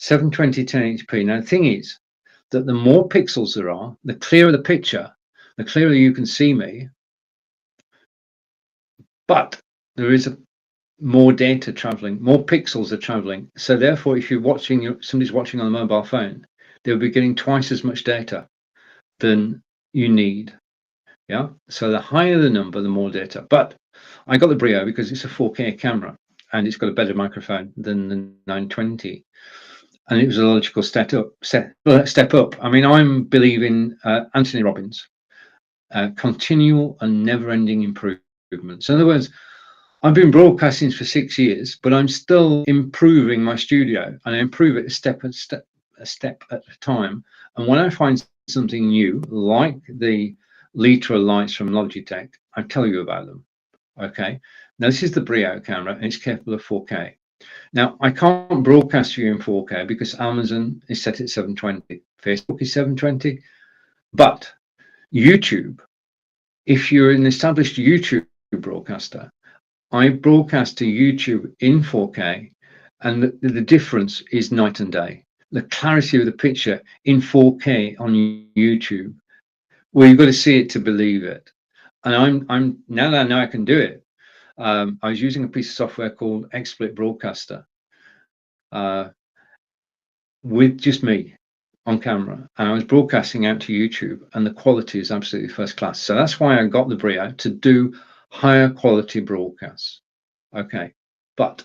720, 1080p. Now, the thing is that the more pixels there are, the clearer the picture, the clearer you can see me. But there is more data traveling, more pixels are traveling. So therefore, if you're watching, somebody's watching on a mobile phone, they'll be getting twice as much data than you need. Yeah. So the higher the number, the more data. But I got the Brio because it's a 4K camera and it's got a better microphone than the 920. And it was a logical step up. I mean, I'm believing Anthony Robbins, continual and never-ending improvements. In other words, I've been broadcasting for 6 years, but I'm still improving my studio, and I improve it a step at a time. And when I find something new, like the Litra lights from Logitech, I tell you about them. Okay. Now this is the Brio camera, and it's capable of 4K. Now I can't broadcast to you in 4K because Amazon is set at 720, Facebook is 720, but YouTube, if you're an established YouTube broadcaster, I broadcast to YouTube in 4K, and the difference is night and day. The clarity of the picture in 4K on YouTube, well, you've got to see it to believe it. And I'm now that I know I can do it, I was using a piece of software called XSplit Broadcaster with just me on camera, and I was broadcasting out to YouTube, and the quality is absolutely first class. So that's why I got the Brio, to do higher quality broadcasts. Okay, but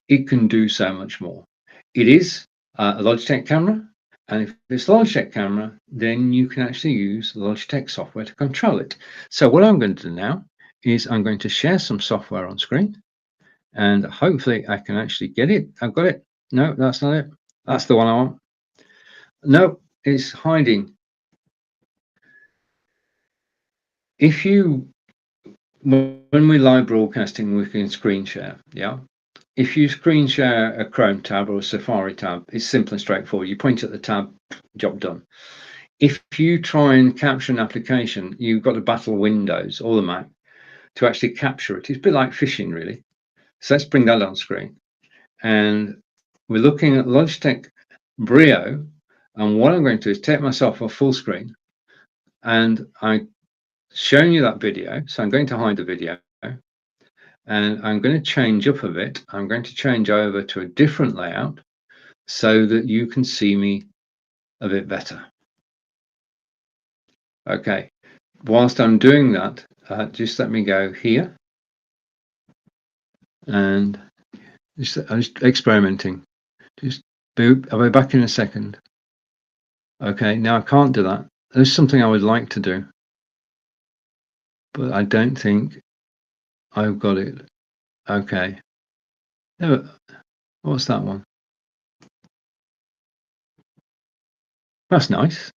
it can do so much more. It is a Logitech camera, and if it's a Logitech camera, then you can actually use the Logitech software to control it. So what I'm going to do now is I'm going to share some software on screen, and hopefully I can actually get it. I've got it. No, that's not it. That's the one I want. No, it's hiding. If you, when we're live broadcasting, we can screen share. Yeah. If you screen share a Chrome tab or a Safari tab, it's simple and straightforward. You point at the tab, job done. If you try and capture an application, you've got to battle Windows or the Mac to actually capture it. It's a bit like fishing, really. So let's bring that on screen. And we're looking at Logitech Brio. And what I'm going to do is take myself off full screen. And I'm showing you that video. So I'm going to hide the video. And I'm going to change up a bit. I'm going to change over to a different layout so that you can see me a bit better. Okay, whilst I'm doing that, just let me go here. And I'm just experimenting. Just boop, I'll be back in a second. Okay, now I can't do that. There's something I would like to do, but I don't think I've got it. Okay, No, what's that one? That's nice.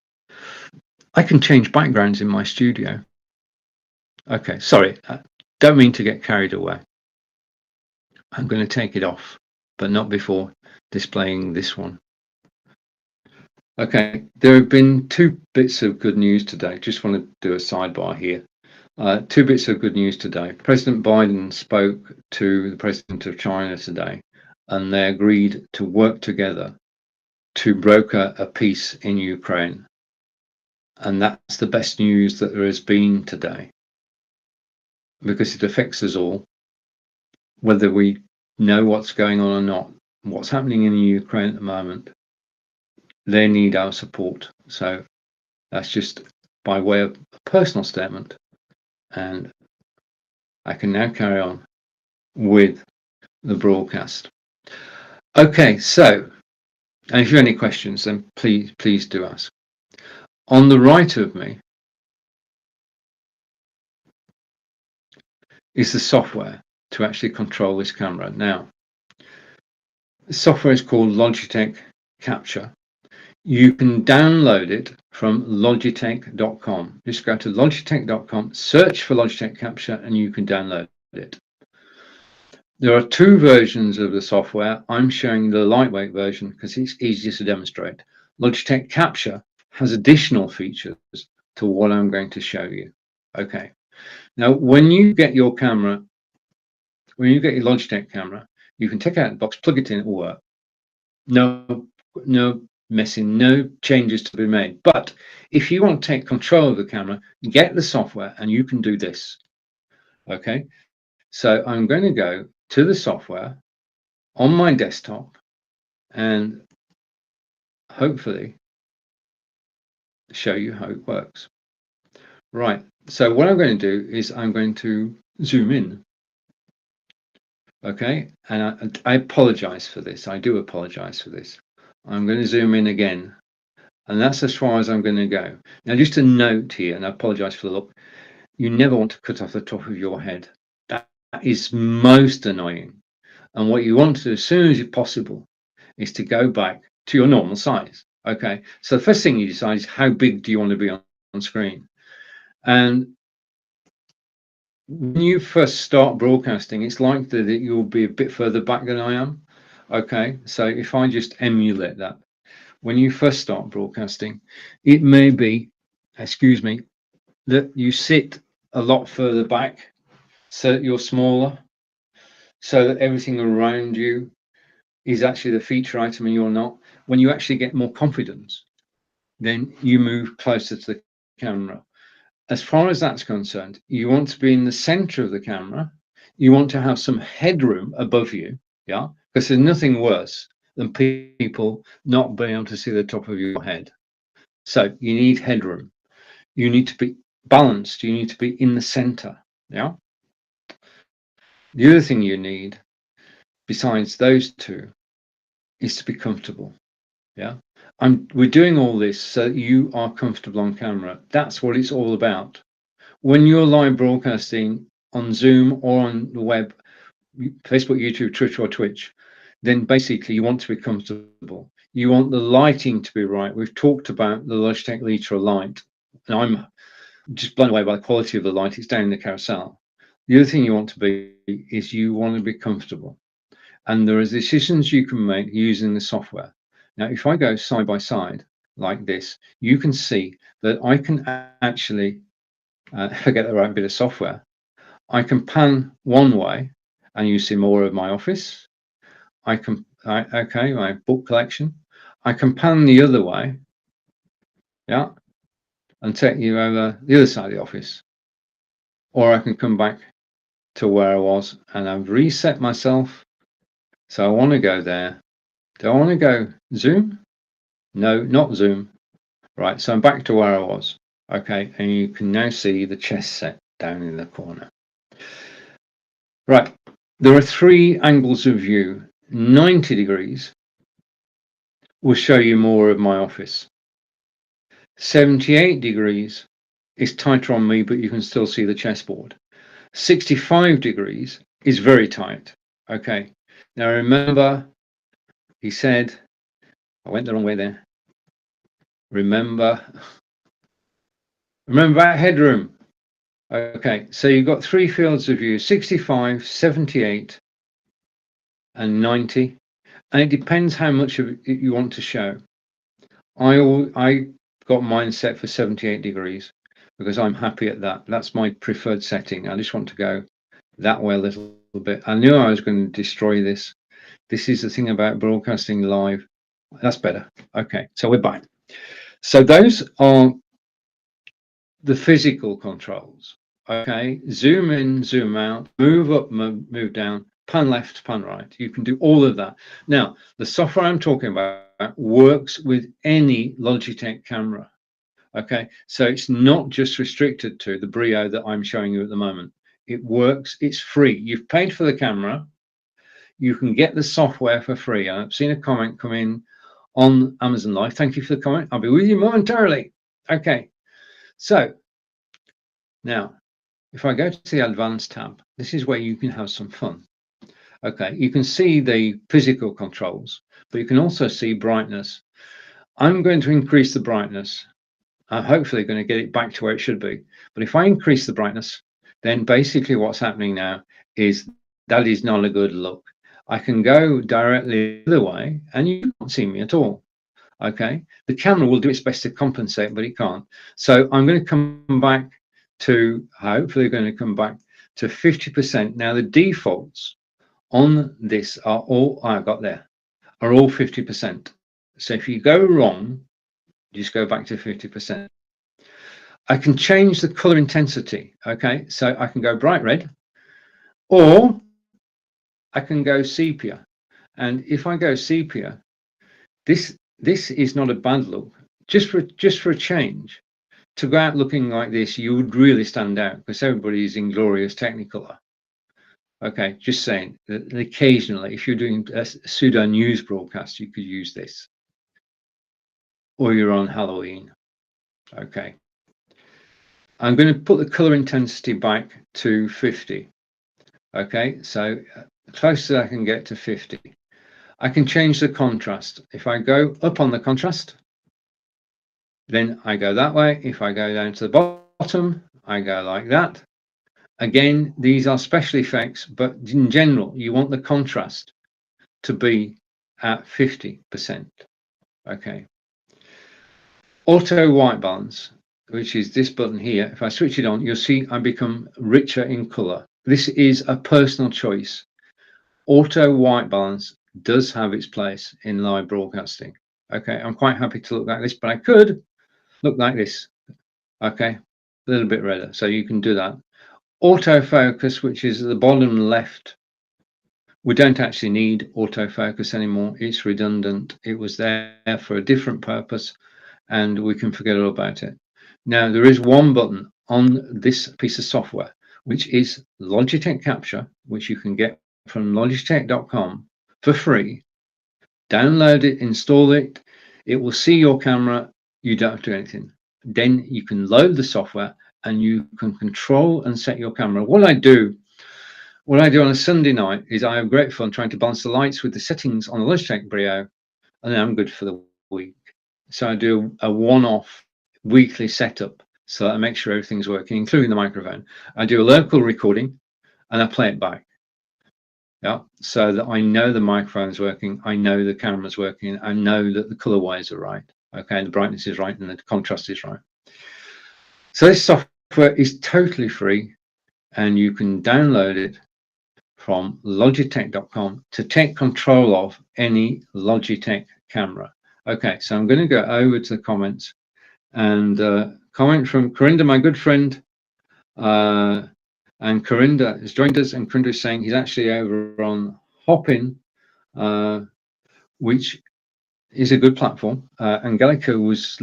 I can change backgrounds in my studio. Okay, sorry, don't mean to get carried away. I'm going to take it off, but not before displaying this one. Okay, there have been two bits of good news today. Just want to do a sidebar here. Two bits of good news today. President Biden spoke to the President of China today, and they agreed to work together to broker a peace in Ukraine. And that's the best news that there has been today, because it affects us all, whether we know what's going on or not. What's happening in Ukraine at the moment, they need our support. So that's just by way of a personal statement. And I can now carry on with the broadcast. Okay, so, and if you have any questions, then please do ask. On the right of me is the software to actually control this camera. Now, the software is called Logitech Capture. You can download it from logitech.com. Just go to logitech.com, search for Logitech Capture, and you can download it. There are two versions of the software. I'm showing the lightweight version because it's easier to demonstrate. Logitech Capture has additional features to what I'm going to show you. Okay. Now, when you get your camera, when you get your Logitech camera, you can take out the box, plug it in, it will work. No messing, no changes to be made. But if you want to take control of the camera, get the software and you can do this. Okay. So I'm going to go to the software on my desktop and hopefully show you how it works. Right. So what I'm going to do is I'm going to zoom in. Okay. And I apologize for this. I do apologize for this. I'm going to zoom in again. And that's as far as I'm going to go. Now, just a note here, and I apologize for the look. You never want to cut off the top of your head. That is most annoying. And what you want to do as soon as possible is to go back to your normal size. Okay. So the first thing you decide is how big do you want to be on screen? And when you first start broadcasting, it's likely that you'll be a bit further back than I am. Okay. So if I just emulate that, when you first start broadcasting, it may be, excuse me, that you sit a lot further back so that you're smaller, so that everything around you is actually the feature item and you're not. When you actually get more confidence, then you move closer to the camera. As far as that's concerned, you want to be in the center of the camera. You want to have some headroom above you, yeah, because there's nothing worse than people not being able to see the top of your head. So you need headroom. You need to be balanced. You need to be in the center, yeah. The other thing you need, besides those two, is to be comfortable, yeah. We're doing all this so that you are comfortable on camera. That's what it's all about. When you're live broadcasting on Zoom or on the web, Facebook, YouTube, Twitter, or Twitch, then basically you want to be comfortable. You want the lighting to be right. We've talked about the Logitech Litra light, and I'm just blown away by the quality of the light. It's down in the carousel. The other thing you want to be is you want to be comfortable. And there are decisions you can make using the software. Now, if I go side by side like this, you can see that I can actually, if I get the right bit of software, I can pan one way and you see more of my office. Okay, my book collection. I can pan the other way, yeah, and take you over the other side of the office. Or I can come back to where I was and I've reset myself. So I want to go there. Do I want to go zoom? No, not zoom. Right, so I'm back to where I was. Okay, and you can now see the chess set down in the corner. Right, there are three angles of view. 90 degrees will show you more of my office. 78 degrees is tighter on me, but you can still see the chessboard. 65 degrees is very tight. Okay, Now remember, he said, I went the wrong way there. Remember about headroom. Okay, so you've got three fields of view, 65, 78, and 90. And it depends how much of it you want to show. I got mine set for 78 degrees because I'm happy at that. That's my preferred setting. I just want to go that way a little bit. I knew I was going to destroy this. This is the thing about broadcasting live. That's better. Okay, so we're back. So those are the physical controls. Okay, zoom in, zoom out, move up, move down, pan left, pan right. You can do all of that. Now, the software I'm talking about works with any Logitech camera. Okay, so it's not just restricted to the Brio that I'm showing you at the moment. It works, it's free. You've paid for the camera. You can get the software for free. I've seen a comment come in on Amazon Live. Thank you for the comment. I'll be with you momentarily. Okay, so now, if I go to the Advanced tab, this is where you can have some fun. Okay, you can see the physical controls, but you can also see brightness. I'm going to increase the brightness. I'm hopefully going to get it back to where it should be. But if I increase the brightness, then basically what's happening now is that is not a good look. I can go directly the other way and you can't see me at all. Okay, the camera will do its best to compensate, but it can't. So I'm going to come back to, hopefully going to come back to 50%. Now the defaults on this are all, I got there, are all 50%. So if you go wrong, just go back to 50%. I can change the color intensity. Okay, so I can go bright red, or I can go sepia. And if I go sepia, this is not a bad look. Just for a change, to go out looking like this, you would really stand out because everybody's in glorious Technicolor. Okay, just saying that occasionally, if you're doing a pseudo news broadcast, you could use this, or you're on Halloween. Okay, I'm going to put the color intensity back to 50. Okay, so close as I can get to 50. I can change the contrast. If I go up on the contrast, then I go that way. If I go down to the bottom, I go like that. Again, these are special effects, but in general, you want the contrast to be at 50%. Okay. Auto white balance, which is this button here. If I switch it on, you'll see I become richer in color. This is a personal choice. Auto white balance does have its place in live broadcasting. Okay, I'm quite happy to look like this, but I could look like this. Okay, a little bit redder, so you can do that. Autofocus, which is at the bottom left, we don't actually need autofocus anymore. It's redundant. It was there for a different purpose, and we can forget all about it. Now, there is one button on this piece of software, which is Logitech Capture, which you can get from logitech.com for free. Download it, install it. It will see your camera. You don't have to do anything. Then you can load the software and you can control and set your camera. What I do on a Sunday night is I have great fun trying to balance the lights with the settings on the Logitech Brio, and then I'm good for the week. So I do a one-off weekly setup so that I make sure everything's working, including the microphone. I do a local recording and I play it back. Yeah, so that I know the microphone's working, I know the camera's working, I know that the color wires are right. Okay, the brightness is right and the contrast is right. So this software is totally free and you can download it from logitech.com to take control of any Logitech camera. Okay, so I'm going to go over to the comments, and comment from Corinda, my good friend, and Corinda has joined us, and Corinda is saying he's actually over on Hopin, which is a good platform. Angelica was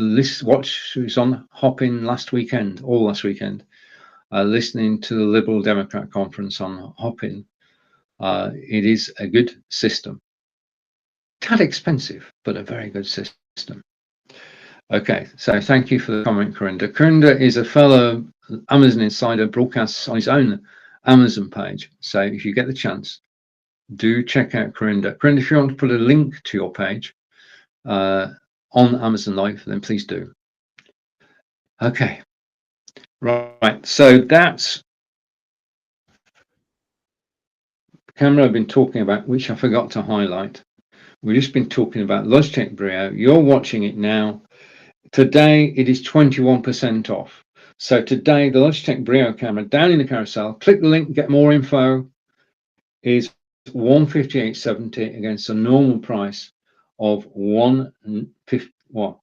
on Hopin all last weekend, listening to the Liberal Democrat conference on Hopin. It is a good system. Tad expensive, but a very good system. Okay, so thank you for the comment, Corinda. Corinda is a fellow Amazon insider, broadcasts on his own Amazon page. So if you get the chance, do check out Corinda. Corinda, if you want to put a link to your page on Amazon Live, then please do. Okay, right. So that's the camera I've been talking about, which I forgot to highlight. We've just been talking about Logitech Brio. You're watching it now. Today it is 21% off. So today the Logitech Brio camera down in the carousel, click the link, get more info, is $158.70 against a normal price of $150. What?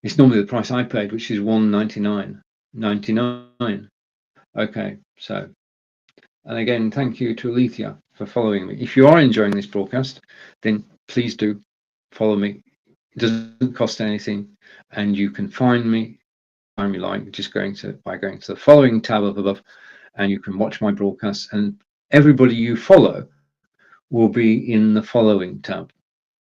It's normally the price I paid, which is $199.99. Okay, so, and again, thank you to Alethea for following me. If you are enjoying this broadcast, then please do follow me. It doesn't cost anything, and you can find me like just by going to the following tab up above, and you can watch my broadcasts, and everybody you follow will be in the following tab.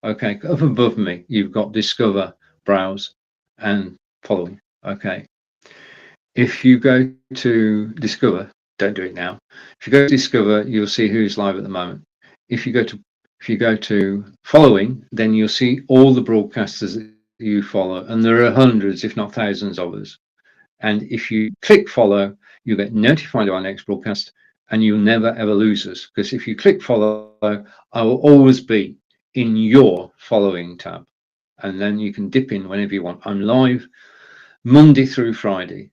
Okay, up above me, you've got Discover, Browse, and Following. Okay. If you go to Discover, don't do it now. If you go to Discover, you'll see who's live at the moment. If you go to Following, then you'll see all the broadcasters that you follow, and there are hundreds, if not thousands, of us. And if you click follow, you get notified of our next broadcast, and you'll never ever lose us. Because if you click follow, I will always be in your following tab, and then you can dip in whenever you want. I'm live Monday through Friday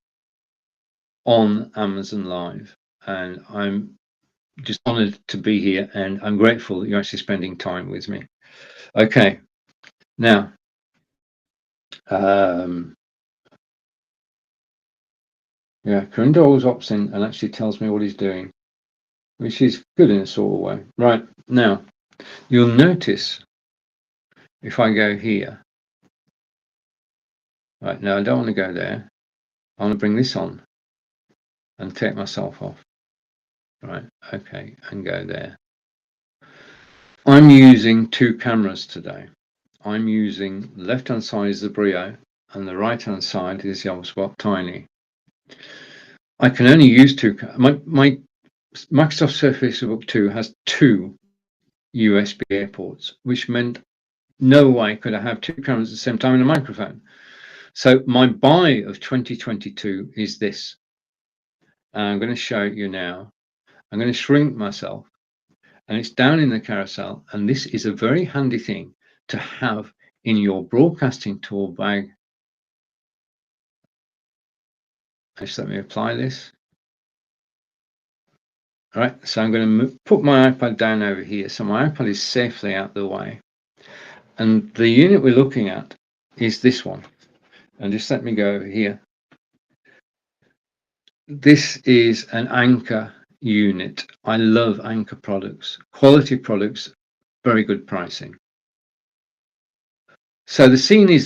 on Amazon Live, and I'm just honored to be here, and I'm grateful that you're actually spending time with me. Okay, now yeah, Corinda always opts in and actually tells me what he's doing, which is good in a sort of way. Right, now you'll notice if I go here, right, now I don't want to go there. I want to bring this on and take myself off. Right, okay, and go there. I'm using two cameras today. I'm using the left-hand side is the Brio and the right-hand side is the Spot Tiny. I can only use two. My Microsoft Surface Book 2 has two USB-A ports, which meant no way could I have two cameras at the same time and a microphone. So my buy of 2022 is this. And I'm going to show you now. I'm going to shrink myself, and it's down in the carousel. And this is a very handy thing to have in your broadcasting tool bag. Just let me apply this. All right, so I'm going to put my iPad down over here. So my iPad is safely out the way. And the unit we're looking at is this one. And just let me go over here. This is an Anker unit. I love Anker products, quality products, very good pricing. So the scene is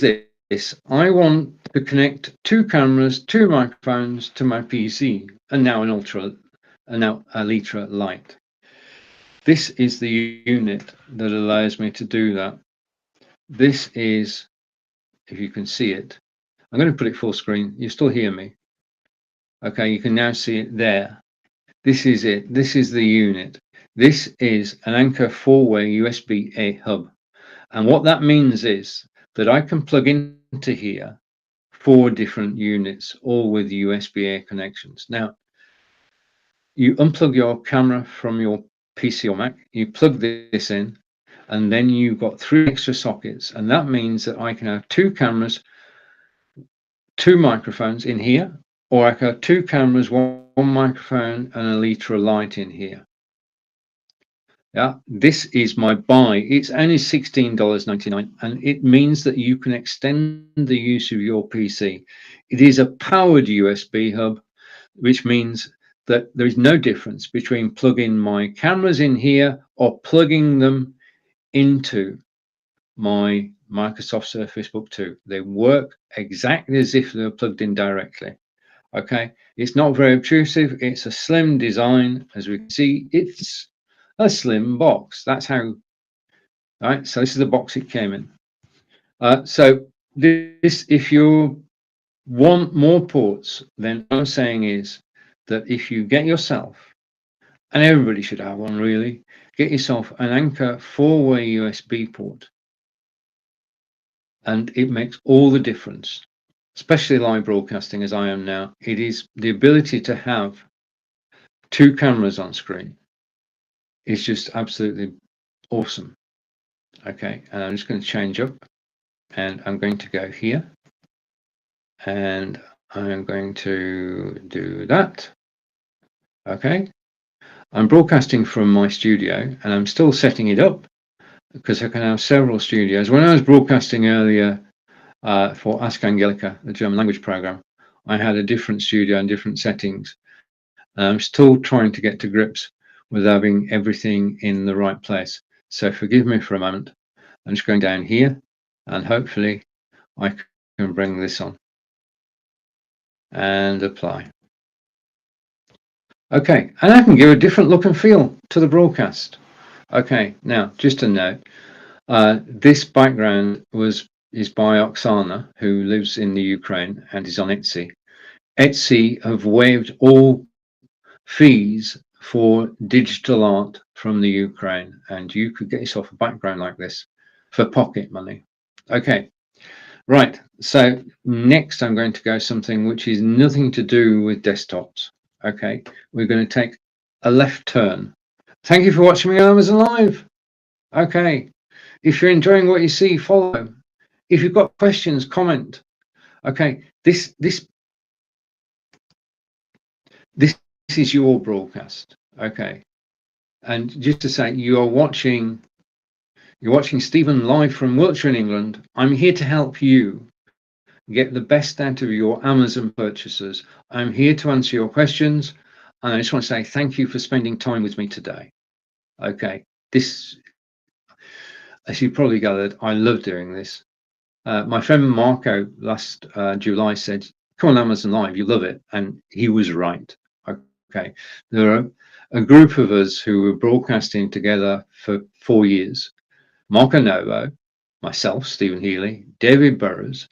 this. I want to connect two cameras, two microphones to my PC, and now an Ultra Lite. This is the unit that allows me to do that. This is, if you can see it, I'm going to put it full screen. You still hear me? Okay, you can now see it there. This is it. This is the unit. This is an Anker 4-way USB-A hub. And what that means is that I can plug into here 4 different units, all with USB-A connections. Now, you unplug your camera from your PC or Mac, you plug this in, and then you've got 3 extra sockets. And that means that I can have 2 cameras, 2 microphones in here, or I can have 2 cameras, 1 microphone, and a Ultra Lite in here. Yeah, this is my buy. It's only $16.99, and it means that you can extend the use of your PC. It is a powered USB hub, which means that there is no difference between plugging my cameras in here or plugging them into my Microsoft Surface Book 2. They work exactly as if they were plugged in directly. Okay, it's not very obtrusive. It's a slim design. As we can see, it's a slim box. That's how, right? So this is the box it came in. So this, if you want more ports, then what I'm saying is that if you get yourself, and everybody should have one really, get yourself an Anchor 4-way USB port, and it makes all the difference, especially live broadcasting as I am now. It is the ability to have 2 cameras on screen is just absolutely awesome. Okay, and I'm just going to change up, and I'm going to go here, and I'm going to do that. Okay, I'm broadcasting from my studio, and I'm still setting it up because I can have several studios. When I was broadcasting earlier for Ask Angelica, the German language program, I had a different studio and different settings. And I'm still trying to get to grips with having everything in the right place. So forgive me for a moment. I'm just going down here, and hopefully I can bring this on and apply. Okay, and I can give a different look and feel to the broadcast. Okay, now just a note, this background is by Oksana, who lives in the Ukraine and is on Etsy. Etsy have waived all fees for digital art from the Ukraine, and you could get yourself a background like this for pocket money. Okay, right, so next I'm going to go something which is nothing to do with desktops. Okay, we're going to take a left turn. Thank you for watching me on Amazon Live. Okay, if you're enjoying what you see, follow. If you've got questions, comment. Okay, this is your broadcast. Okay, and just to say, you're watching Stephen live from Wiltshire in England. I'm here to help you get the best out of your Amazon purchases. I'm here to answer your questions, and I just want to say thank you for spending time with me today. Okay, this, as you probably gathered, I love doing this. My friend Marco last July said, come on Amazon Live, you love it, and he was right. Okay, there are a group of us who were broadcasting together for 4 years. Marco Novo, myself, Stephen Healey, David Burrows,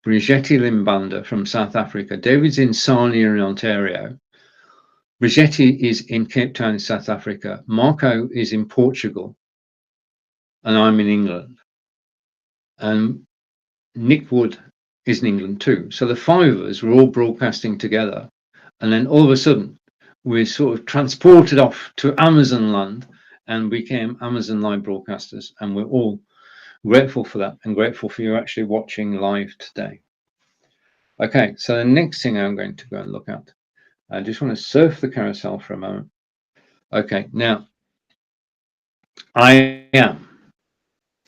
Brigitte Limbanda from South Africa. David's in Sarnia in Ontario. Brigitte is in Cape Town, South Africa. Marco is in Portugal, and I'm in England. And Nick Wood is in England too. So the 5 of us were all broadcasting together. And then all of a sudden, we're sort of transported off to Amazon land and became Amazon Live broadcasters. And we're all grateful for that and grateful for you actually watching live today. Okay, so the next thing I'm going to go and look at, I just want to surf the carousel for a moment. Okay, now I am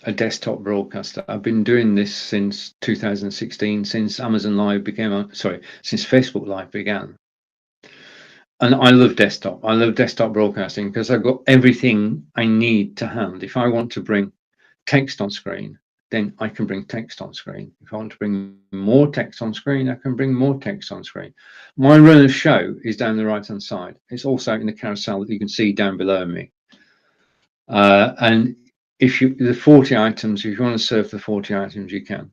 a desktop broadcaster. I've been doing this since 2016, since Amazon Live began, since Facebook Live began. And I love desktop. I love desktop broadcasting because I've got everything I need to hand. If I want to bring text on screen, then I can bring text on screen. If I want to bring more text on screen, I can bring more text on screen. My run of show is down the right-hand side. It's also in the carousel that you can see down below me. And if the 40 items, if you want to serve the 40 items, you can.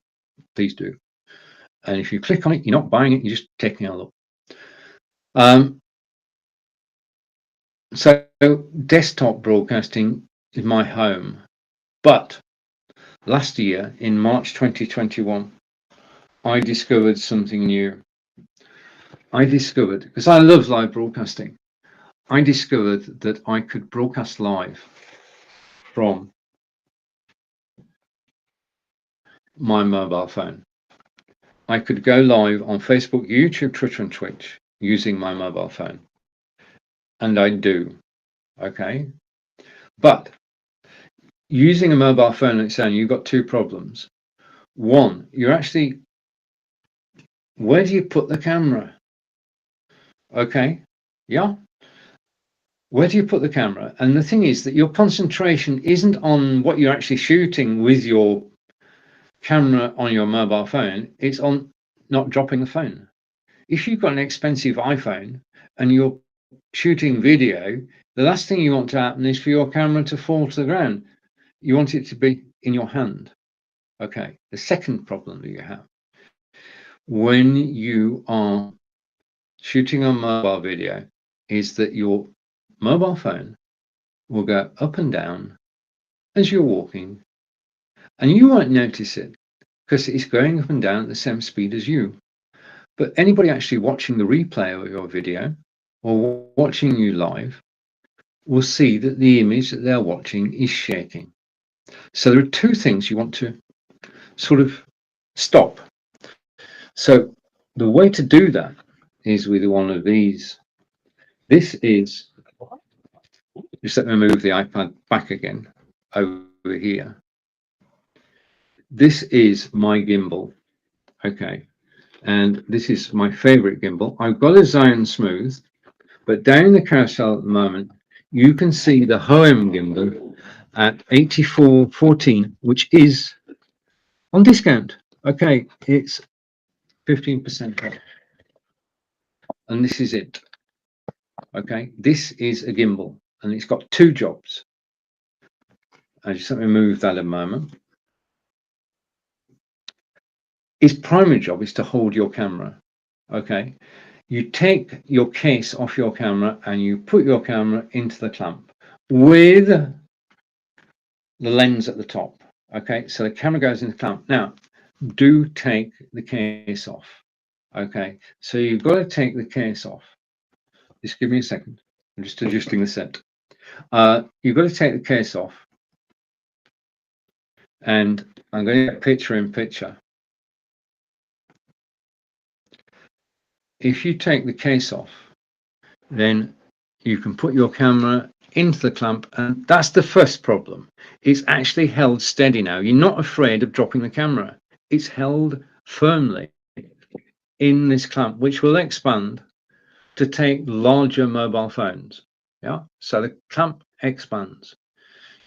Please do. And if you click on it, you're not buying it, you're just taking a look. So desktop broadcasting is my home. But last year, in March 2021, I discovered something new. I discovered, because I love live broadcasting, I discovered that I could broadcast live from my mobile phone. I could go live on Facebook, YouTube, Twitter, and Twitch using my mobile phone. And I do. Okay. But using a mobile phone on its own, you've got 2 problems. One, you're actually, where do you put the camera? Okay. Yeah. Where do you put the camera? And the thing is that your concentration isn't on what you're actually shooting with your camera on your mobile phone. It's on not dropping the phone. If you've got an expensive iPhone and you're shooting video, the last thing you want to happen is for your camera to fall to the ground. You want it to be in your hand. Okay. The second problem that you have, when you are shooting on mobile video, is that your mobile phone will go up and down as you're walking, and you won't notice it because it's going up and down at the same speed as you. But anybody actually watching the replay of your video or watching you live will see that the image that they're watching is shaking. So there are two things you want to sort of stop. So the way to do that is with one of these. This is, just let me move the iPad back again over here. This is my gimbal, okay, and this is my favorite gimbal. I've got a Zion Smooth, but down in the carousel at the moment, you can see the home gimbal at 84.14, which is on discount. Okay, it's 15% off, and this is it. Okay, this is a gimbal, and it's got two jobs. I just let me move that a moment. Its primary job is to hold your camera. Okay, you take your case off your camera and you put your camera into the clamp with the lens at the top. Okay, so the camera goes in the clamp. Now, do take the case off. Okay, so you've got to take the case off. Just give me a second. I'm just adjusting the set. You've got to take the case off, and I'm going to get picture in picture. If you take the case off, then you can put your camera into the clamp, and that's the first problem. It's actually held steady now. You're not afraid of dropping the camera. It's held firmly in this clamp, which will expand to take larger mobile phones. Yeah, so the clamp expands.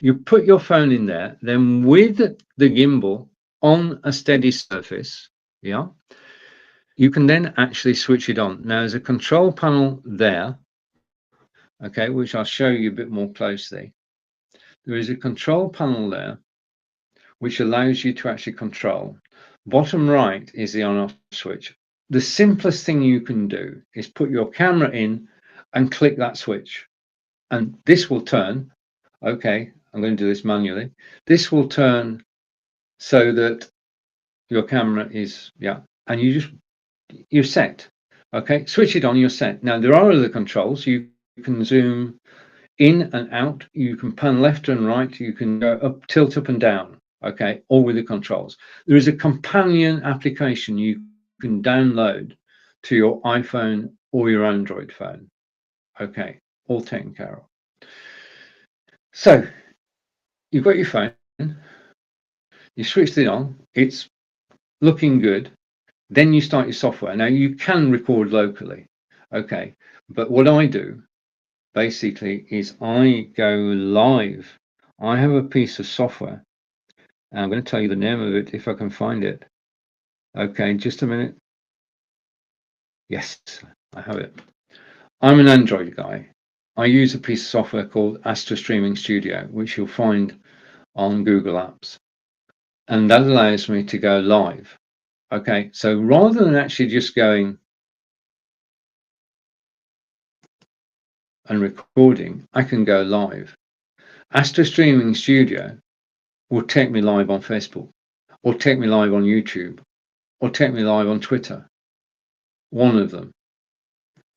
You put your phone in there, then with the gimbal on a steady surface, yeah, you can then actually switch it on. Now, there's a control panel there, okay, which I'll show you a bit more closely. There is a control panel there, which allows you to actually control. Bottom right is the on-off switch. The simplest thing you can do is put your camera in and click that switch, and this will turn. Okay, I'm going to do this manually. This will turn so that your camera is, yeah, and you're set. Okay, switch it on, you're set. Now, there are other controls. You can zoom in and out, you can pan left and right, you can go up, tilt up and down, okay, all with the controls. There is a companion application you can download to your iPhone or your Android phone. Okay, all taken care of. So you've got your phone, you switched it on, it's looking good. Then you start your software. Now you can record locally, okay, but what I do basically is I go live. I have a piece of software, and I'm going to tell you the name of it if I can find it. Okay, just a minute. Yes, I have it. I'm an Android guy. I use a piece of software called Astra Streaming Studio, which you'll find on Google Apps, and that allows me to go live. Okay, so rather than actually just going and recording, I can go live. Astra Streaming Studio will take me live on Facebook, or take me live on YouTube, or take me live on Twitter. One of them.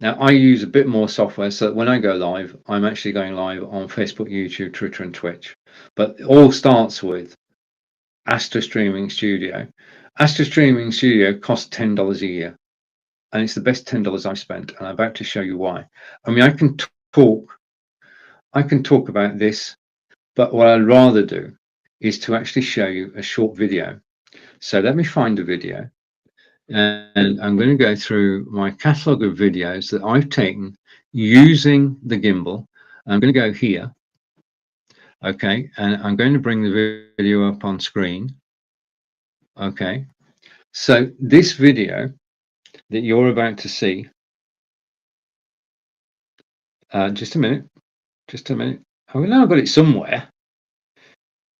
Now, I use a bit more software so that when I go live, I'm actually going live on Facebook, YouTube, Twitter, and Twitch. But it all starts with Astra Streaming Studio. Astra Streaming Studio costs $10 a year, and it's the best $10 I've spent, and I'm about to show you why. I mean, I can talk about this, but what I'd rather do is to actually show you a short video. So let me find a video, and I'm going to go through my catalog of videos that I've taken using the gimbal. I'm going to go here, okay, and I'm going to bring the video up on screen. Okay, so this video that you're about to see, just a minute. Oh, no, I've got it somewhere.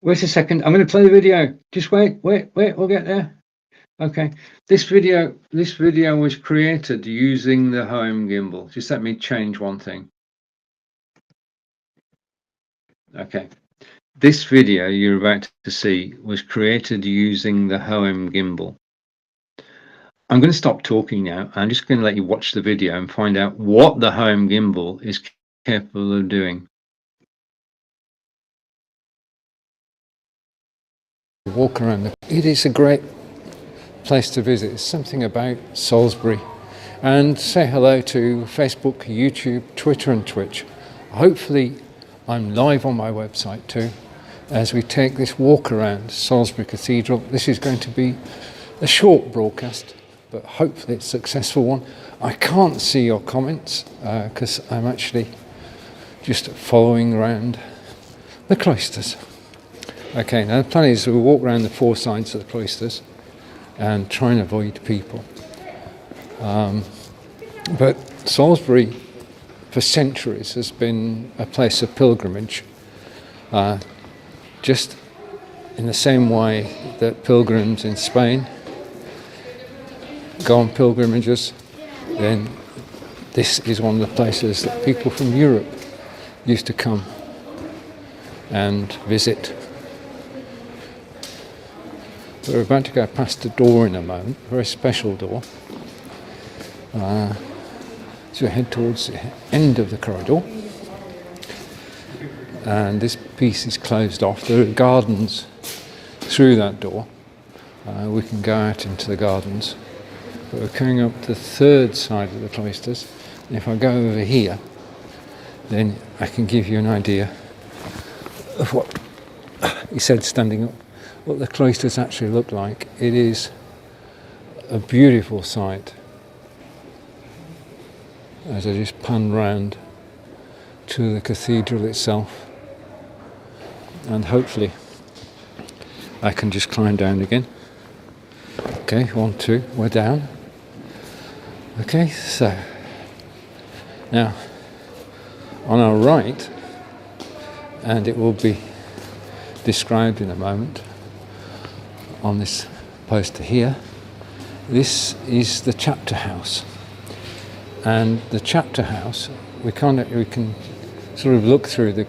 Wait a second, I'm going to play the video. Just wait, we'll get there. Okay, this video was created using the home gimbal. Just let me change one thing. Okay. This video you're about to see was created using the Hohem gimbal. I'm going to stop talking now. I'm just going to let you watch the video and find out what the Hohem gimbal is capable of doing. Walk around. It is a great place to visit. It's something about Salisbury. And say hello to Facebook, YouTube, Twitter and Twitch. Hopefully I'm live on my website too as we take this walk around Salisbury Cathedral. This is going to be a short broadcast, but hopefully it's a successful one. I can't see your comments because I'm actually just following around the cloisters. Okay, now the plan is we'll walk around the four sides of the cloisters and try and avoid people. But Salisbury for centuries has been a place of pilgrimage, just in the same way that pilgrims in Spain go on pilgrimages. Then this is one of the places that people from Europe used to come and visit. We're about to go past a door in a moment, a very special door. So we head towards the end of the corridor. And this piece is closed off. There are gardens through that door. We can go out into the gardens. But we're coming up the third side of the cloisters. And if I go over here, then I can give you an idea of what he said standing up, what the cloisters actually look like. It is a beautiful sight. As I just pan round to the cathedral itself, and hopefully I can just climb down again. Okay, 1, 2, we're down. Okay, so now on our right, and it will be described in a moment on this poster here, this is the chapter house. And the chapter house, we can sort of look through the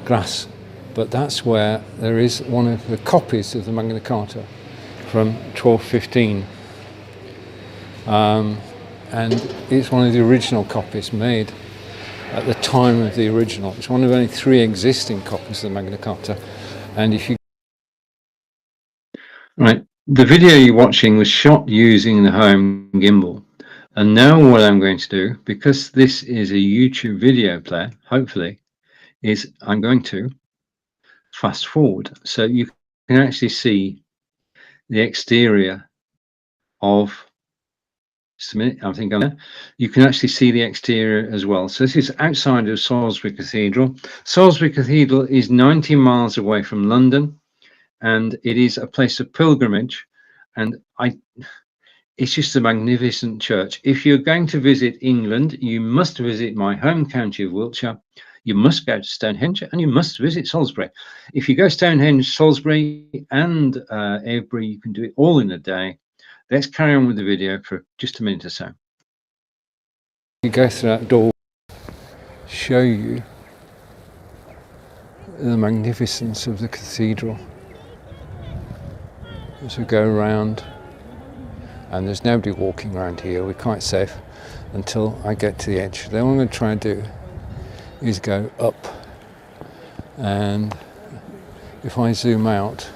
glass, but that's where there is one of the copies of the Magna Carta from 1215. And it's one of the original copies made at the time of the original. It's one of only 3 existing copies of the Magna Carta. And if you... Right, the video you're watching was shot using the Hohem gimbal. And now what I'm going to do, because this is a YouTube video player, hopefully, is I'm going to fast forward. So you can actually see the exterior of, just a minute, I think I'm there. You can actually see the exterior as well. So this is outside of Salisbury Cathedral. Salisbury Cathedral is 90 miles away from London, and it is a place of pilgrimage. And it's just a magnificent church. If you're going to visit England, you must visit my home county of Wiltshire. You must go to Stonehenge, and you must visit Salisbury. If you go Stonehenge, Salisbury and Avebury, you can do it all in a day. Let's carry on with the video for just a minute or so. You go through that door, show you the magnificence of the cathedral as we go around. And there's nobody walking around here, we're quite safe until I get to the edge. Then what I'm going to try and do is go up, and if I zoom out,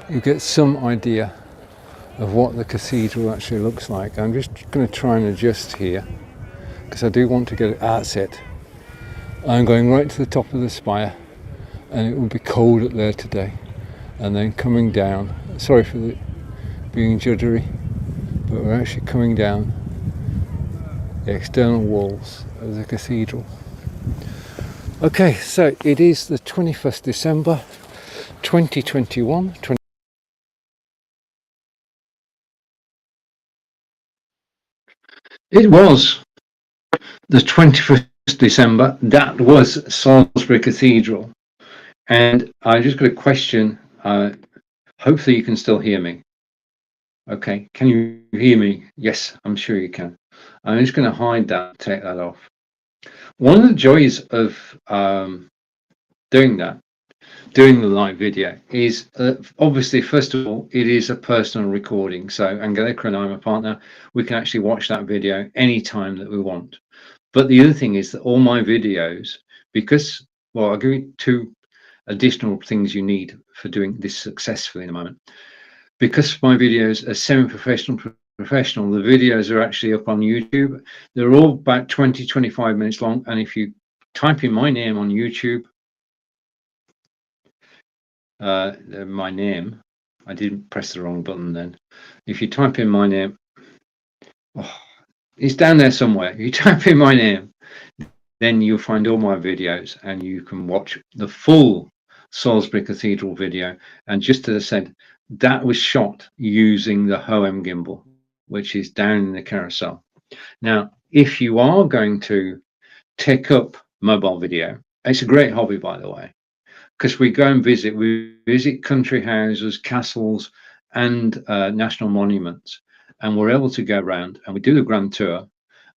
you get some idea of what the cathedral actually looks like. I'm just going to try and adjust here because I do want to get it. That's it. I'm going right to the top of the spire, and it will be cold up there today, and then coming down. Sorry for the being juddery, but we're actually coming down the external walls of the cathedral. Okay, so it is the 21st December 2021. It was the 21st December. That was Salisbury Cathedral. And I just got a question. Hopefully you can still hear me. Okay, can you hear me? Yes, I'm sure you can. I'm just going to hide that, take that off. One of the joys of doing the live video is obviously, first of all, it is a personal recording. So Angelica and I, my partner, we can actually watch that video anytime that we want. But the other thing is that all my videos, because, well, I'll give you two additional things you need for doing this successfully in a moment. Because my videos are semi-professional, professional, the videos are actually up on YouTube. They're all about 20-25 minutes long, and if you type in my name on YouTube, my name, I didn't press the wrong button then. If you type in my name, it's down there somewhere. You type in my name, then you'll find all my videos, and you can watch the full Salisbury Cathedral video. And just as I said, that was shot using the Hoem gimbal, which is down in the carousel. Now, if you are going to take up mobile video, it's a great hobby, by the way, because we visit country houses, castles, and national monuments, and we're able to go around and we do the grand tour,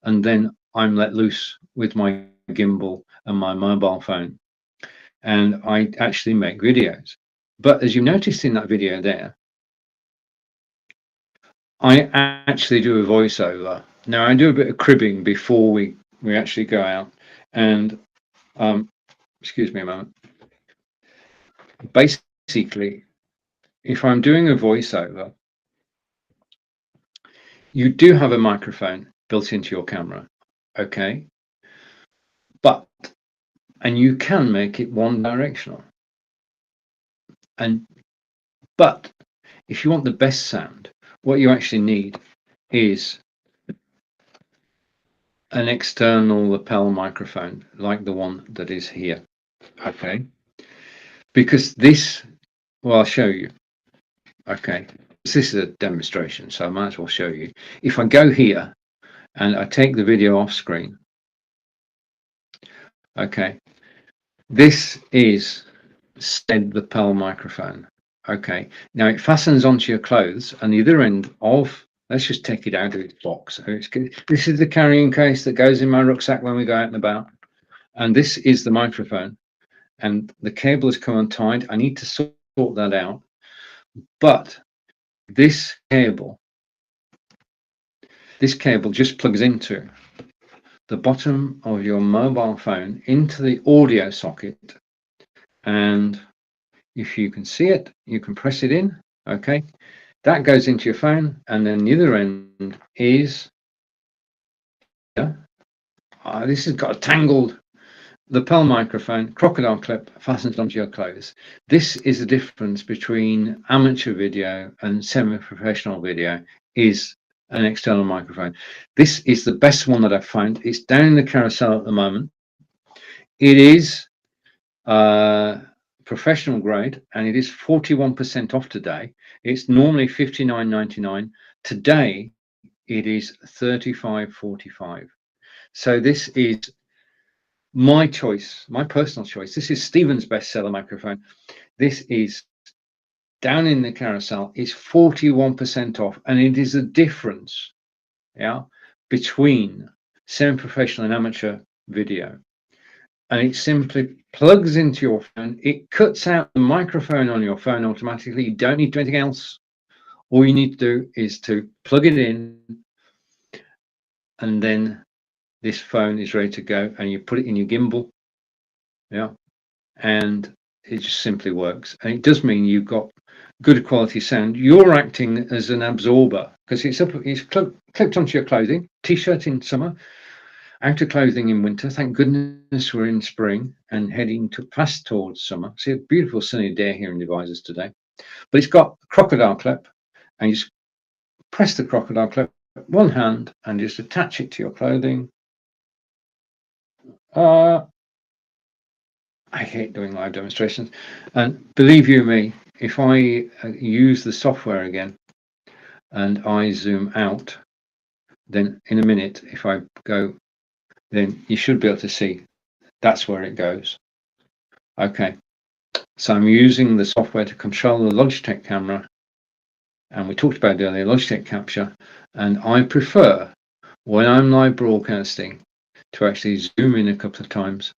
and then I'm let loose with my gimbal and my mobile phone, and I actually make videos. But as you noticed in that video there, I actually do a voiceover. Now, I do a bit of cribbing before we actually go out, and excuse me a moment. Basically, if I'm doing a voiceover, you do have a microphone built into your camera, okay? And you can make it one directional. But if you want the best sound, what you actually need is an external lapel microphone, like the one that is here, okay? Because this, well, I'll show you, okay? This is a demonstration, so I might as well show you. If I go here and I take the video off screen, okay, this is said lapel microphone. Okay, now it fastens onto your clothes, and the other end of, let's just take it out of its box. This is the carrying case that goes in my rucksack when we go out and about, and this is the microphone, and the cable has come untied. I need to sort that out, but this cable just plugs into the bottom of your mobile phone into the audio socket, and if you can see it, you can press it in, okay? That goes into your phone, and then the other end is, this has got a tangled lapel microphone, crocodile clip, fastens onto your clothes. This is the difference between amateur video and semi-professional video, is an external microphone. This is the best one that I've found. It's down in the carousel at the moment. It is professional grade, and it is 41% off today. It's normally $59.99. Today it is $35.45. so this is my choice, my personal choice. This is Stephen's bestseller microphone. This is down in the carousel. It's 41% off, and it is a difference, between semi-professional and amateur video. And it simply plugs into your phone. It cuts out the microphone on your phone automatically. You don't need to do anything else. All you need to do is to plug it in, and then this phone is ready to go, and you put it in your gimbal, and it just simply works. And it does mean you've got good quality sound. You're acting as an absorber, because it's clipped onto your clothing, t-shirt in summer, outer clothing in winter. Thank goodness we're in spring and heading fast towards summer. See a beautiful sunny day here in Devizes today. But it's got a crocodile clip, and you just press the crocodile clip with one hand and just attach it to your clothing. I hate doing live demonstrations, and believe you me, if I use the software again and I zoom out, then in a minute, if I go, then you should be able to see that's where it goes. Okay, so I'm using the software to control the Logitech camera, and we talked about earlier, Logitech Capture, and I prefer, when I'm live broadcasting, to actually zoom in a couple of times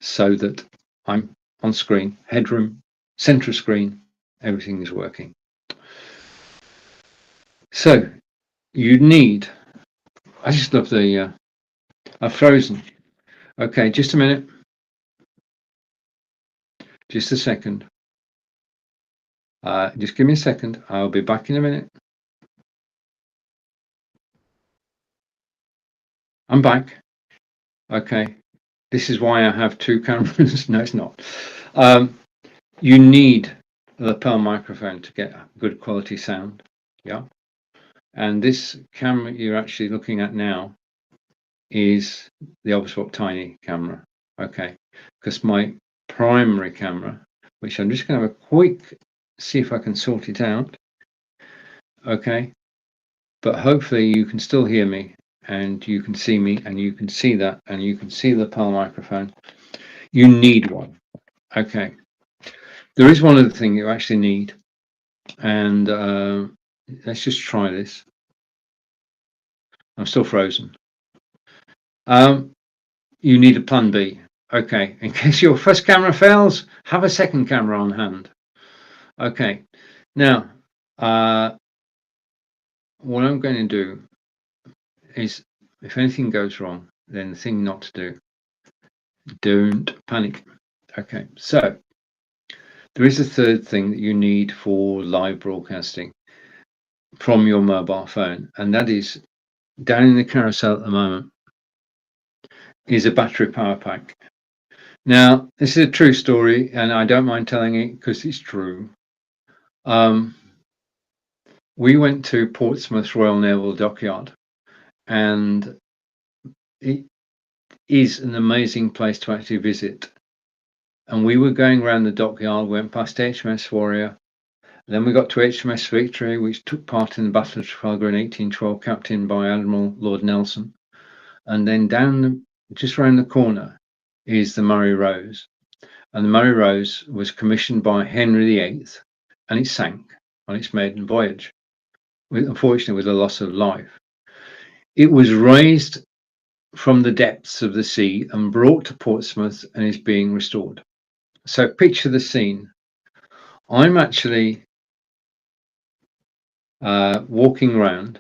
so that I'm on screen, headroom, center of screen, everything is working. So you need, I just love the, I've frozen. Okay, just a minute. Just a second. Just give me a second. I'll be back in a minute. I'm back. Okay. This is why I have two cameras. No, it's not. You need a lapel microphone to get good quality sound. Yeah. And this camera you're actually looking at now is the Obswap Tiny camera. Okay. Because my primary camera, which I'm just going to have a quick see if I can sort it out. Okay. But hopefully you can still hear me and you can see me and you can see that and you can see the lapel microphone. You need one. Okay. There is one other thing you actually need, and let's just try this. I'm still frozen. You need a plan B. Okay, in case your first camera fails, have a second camera on hand. Okay, now what I'm going to do is, if anything goes wrong, then the thing not to do, don't panic. Okay, so there is a third thing that you need for live broadcasting from your mobile phone, and that is down in the carousel at the moment is a battery power pack. Now, this is a true story, and I don't mind telling it because it's true. We went to Portsmouth Royal Naval Dockyard, and it is an amazing place to actually visit. And we were going around the dockyard, went past HMS Warrior, then we got to HMS Victory, which took part in the Battle of Trafalgar in 1812, captained by Admiral Lord Nelson. And then down, just around the corner, is the Murray Rose. And the Murray Rose was commissioned by Henry VIII, and it sank on its maiden voyage, unfortunately with a loss of life. It was raised from the depths of the sea and brought to Portsmouth and is being restored. So picture the scene. I'm actually walking around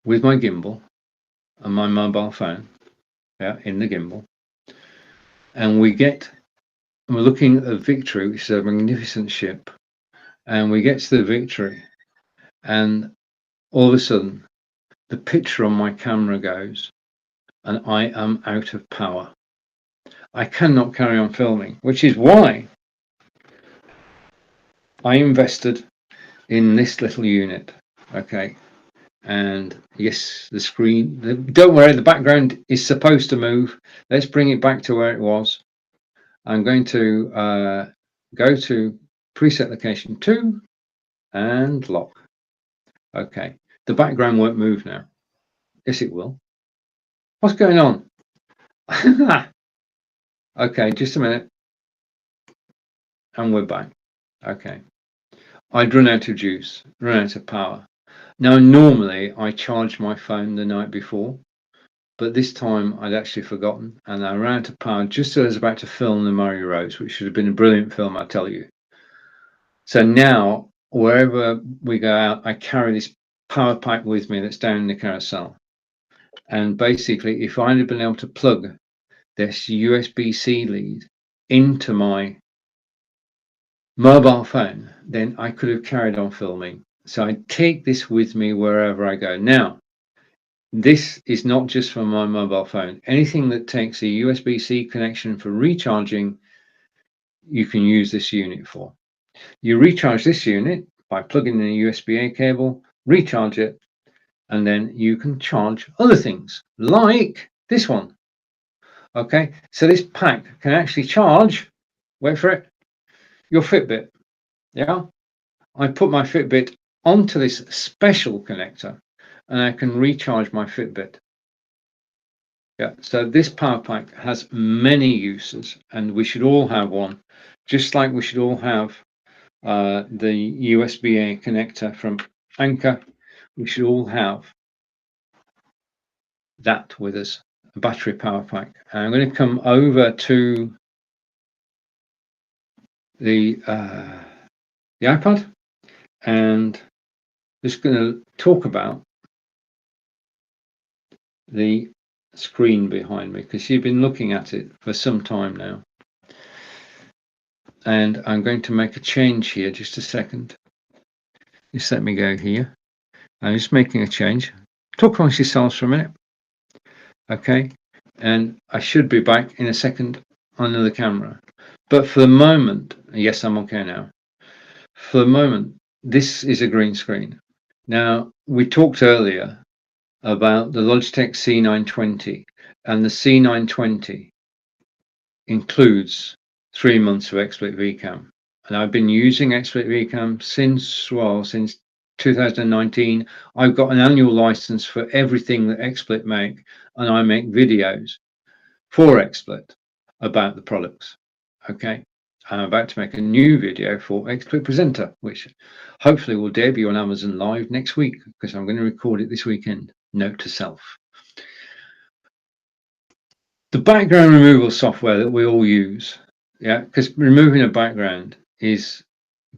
with my gimbal and my mobile phone, in the gimbal, and we're looking at the Victory, which is a magnificent ship, and we get to the Victory, and all of a sudden the picture on my camera goes and I am out of power. I cannot carry on filming, which is why I invested in this little unit. Okay, and yes, the screen, don't worry, the background is supposed to move. Let's bring it back to where it was. I'm going to go to preset location 2 and lock. Okay, the background won't move now. Yes, it will. What's going on? Okay, just a minute. And we're back. Okay. I'd run out of juice, run out of power. Now, normally I charge my phone the night before, but this time I'd actually forgotten, and I ran out of power just as I was about to film the Murray Rose, which should have been a brilliant film, I tell you. So now, wherever we go out, I carry this power pack with me that's down in the carousel. And basically, if I'd have been able to plug this USB-C lead into my mobile phone, then I could have carried on filming. So I take this with me wherever I go. Now, this is not just for my mobile phone. Anything that takes a USB-C connection for recharging, you can use this unit for. You recharge this unit by plugging in a USB-A cable, recharge it, and then you can charge other things like this one. Okay, so this pack can actually charge, wait for it, your Fitbit. Yeah, I put my Fitbit onto this special connector and I can recharge my Fitbit. Yeah, so this power pack has many uses, and we should all have one, just like we should all have the USB-A connector from Anker. We should all have that with us. a battery power pack. And I'm going to come over to the iPad and just going to talk about the screen behind me, because you've been looking at it for some time now. And I'm going to make a change here. Just a second. Just let me go here. I'm just making a change. Talk amongst yourselves for a minute. Okay. And I should be back in a second on another camera. But for the moment, yes, I'm okay now. For the moment, this is a green screen. Now, we talked earlier about the Logitech C920, and the C920 includes 3 months of XSplit VCam. And I've been using XSplit VCam since 2019. I've got an annual license for everything that XSplit make, and I make videos for XSplit about the products. Okay, I'm about to make a new video for XSplit Presenter, which hopefully will debut on Amazon Live next week, because I'm going to record it this weekend. Note to self. The background removal software that we all use, yeah, because removing a background is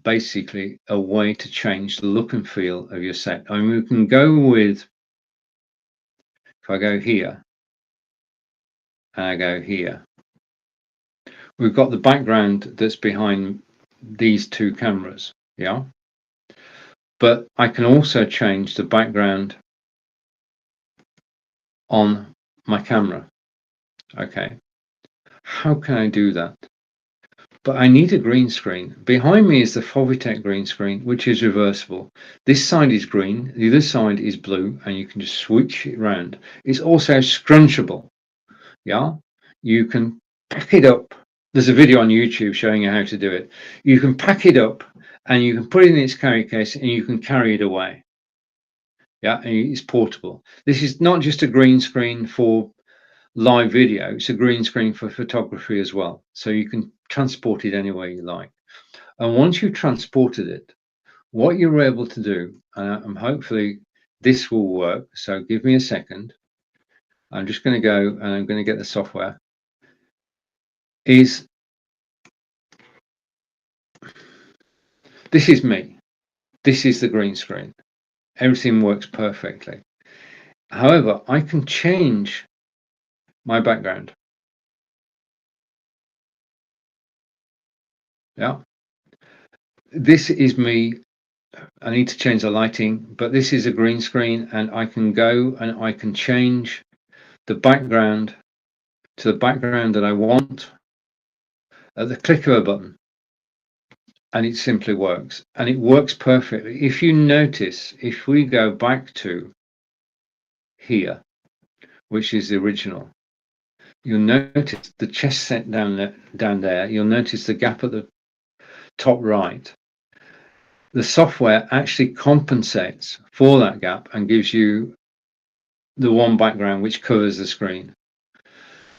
basically a way to change the look and feel of your set. I mean, we can go with, if I go here and I go here, we've got the background that's behind these two cameras, yeah, but I can also change the background on my camera. Okay, how can I do that? But I need a green screen. Behind me is the Logitech green screen, which is reversible. This side is green, the other side is blue, and you can just switch it around. It's also scrunchable. Yeah, you can pack it up. There's a video on YouTube showing you how to do it. You can pack it up and you can put it in its carry case and you can carry it away. Yeah, and it's portable. This is not just a green screen for live video, it's a green screen for photography as well. So you can transport it anywhere you like. And once you've transported it, what you're able to do, and hopefully this will work, so give me a second. I'm just going to go and I'm going to get the software, is this is me. This is the green screen. Everything works perfectly. However, I can change my background. Yeah. This is me. I need to change the lighting, but this is a green screen, and I can go and I can change the background to the background that I want at the click of a button. And it simply works, and it works perfectly. If you notice, if we go back to here, which is the original, you'll notice the chest set down there. You'll notice the gap at the top right. The software actually compensates for that gap and gives you the one background which covers the screen.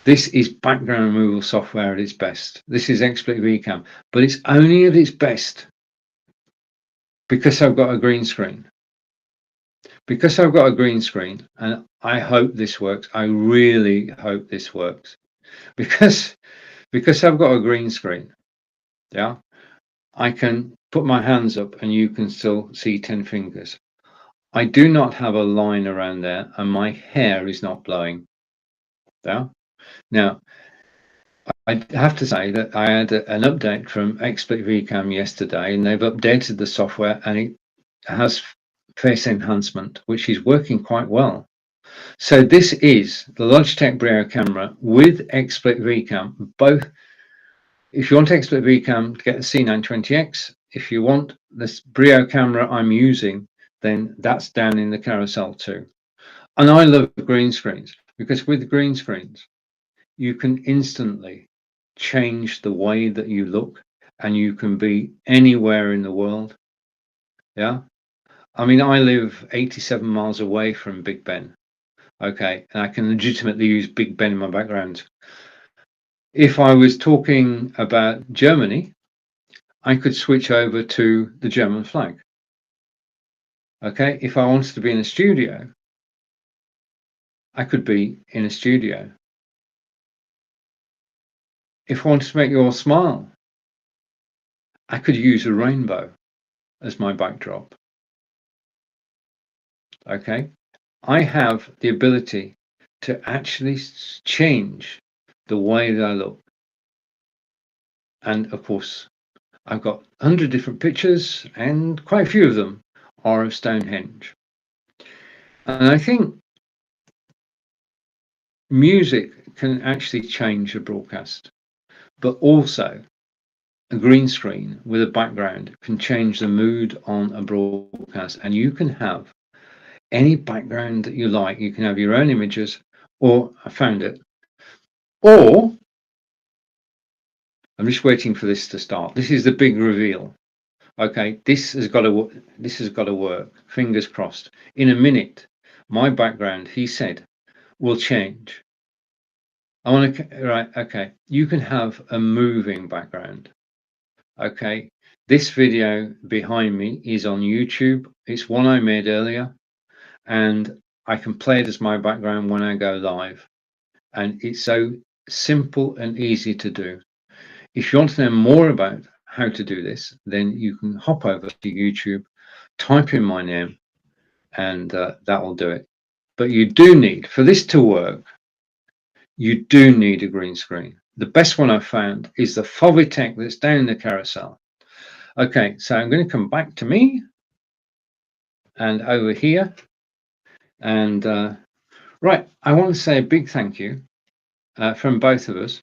This is background removal software at its best. This is XSplit VCam, but it's only at its best because I've got a green screen. Because I've got a green screen, and I hope this works. I really hope this works. Because I've got a green screen, yeah, I can put my hands up and you can still see 10 fingers. I do not have a line around there, and my hair is not blowing. Yeah. Now, I have to say that I had an update from XSplit VCam yesterday, and they've updated the software, and it has face enhancement, which is working quite well. So this is the Logitech Brio camera with XSplit VCam. Both, if you want XSplit VCam, get the C920X. If you want this Brio camera I'm using, then that's down in the carousel too. And I love green screens, because with green screens, you can instantly change the way that you look, and you can be anywhere in the world. Yeah. I mean, I live 87 miles away from Big Ben. Okay. And I can legitimately use Big Ben in my background. If I was talking about Germany, I could switch over to the German flag. Okay. If I wanted to be in a studio, I could be in a studio. If I wanted to make you all smile, I could use a rainbow as my backdrop. Okay, I have the ability to actually change the way that I look. And of course, I've got 100 different pictures, and quite a few of them are of Stonehenge. And I think music can actually change a broadcast, but also a green screen with a background can change the mood on a broadcast, and you can have any background that you like. You can have your own images, or I found it, or I'm just waiting for this to start. This is the big reveal. Okay, this has got to work. Fingers crossed. In a minute, my background, he said, will change. I want to, right, okay, you can have a moving background. Okay, this video behind me is on YouTube. It's one I made earlier, and I can play it as my background when I go live. And it's so simple and easy to do. If you want to know more about how to do this, then you can hop over to YouTube, type in my name, and that will do it. But you do need, for this to work, you do need a green screen. The best one I've found is the Logitech that's down in the carousel. Okay, so I'm going to come back to me and over here. And right, I want to say a big thank you from both of us.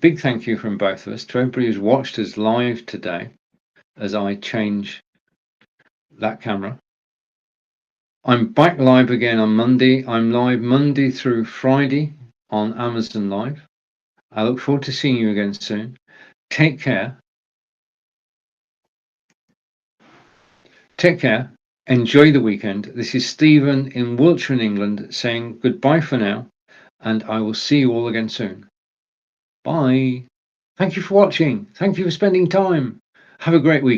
Big thank you from both of us to everybody who's watched us live today as I change that camera. I'm back live again on Monday. I'm live Monday through Friday on Amazon Live. I look forward to seeing you again soon. Take care. Take care. Enjoy the weekend. This is Stephen in Wiltshire in England saying goodbye for now, and I will see you all again soon. Bye. Thank you for watching. Thank you for spending time. Have a great week.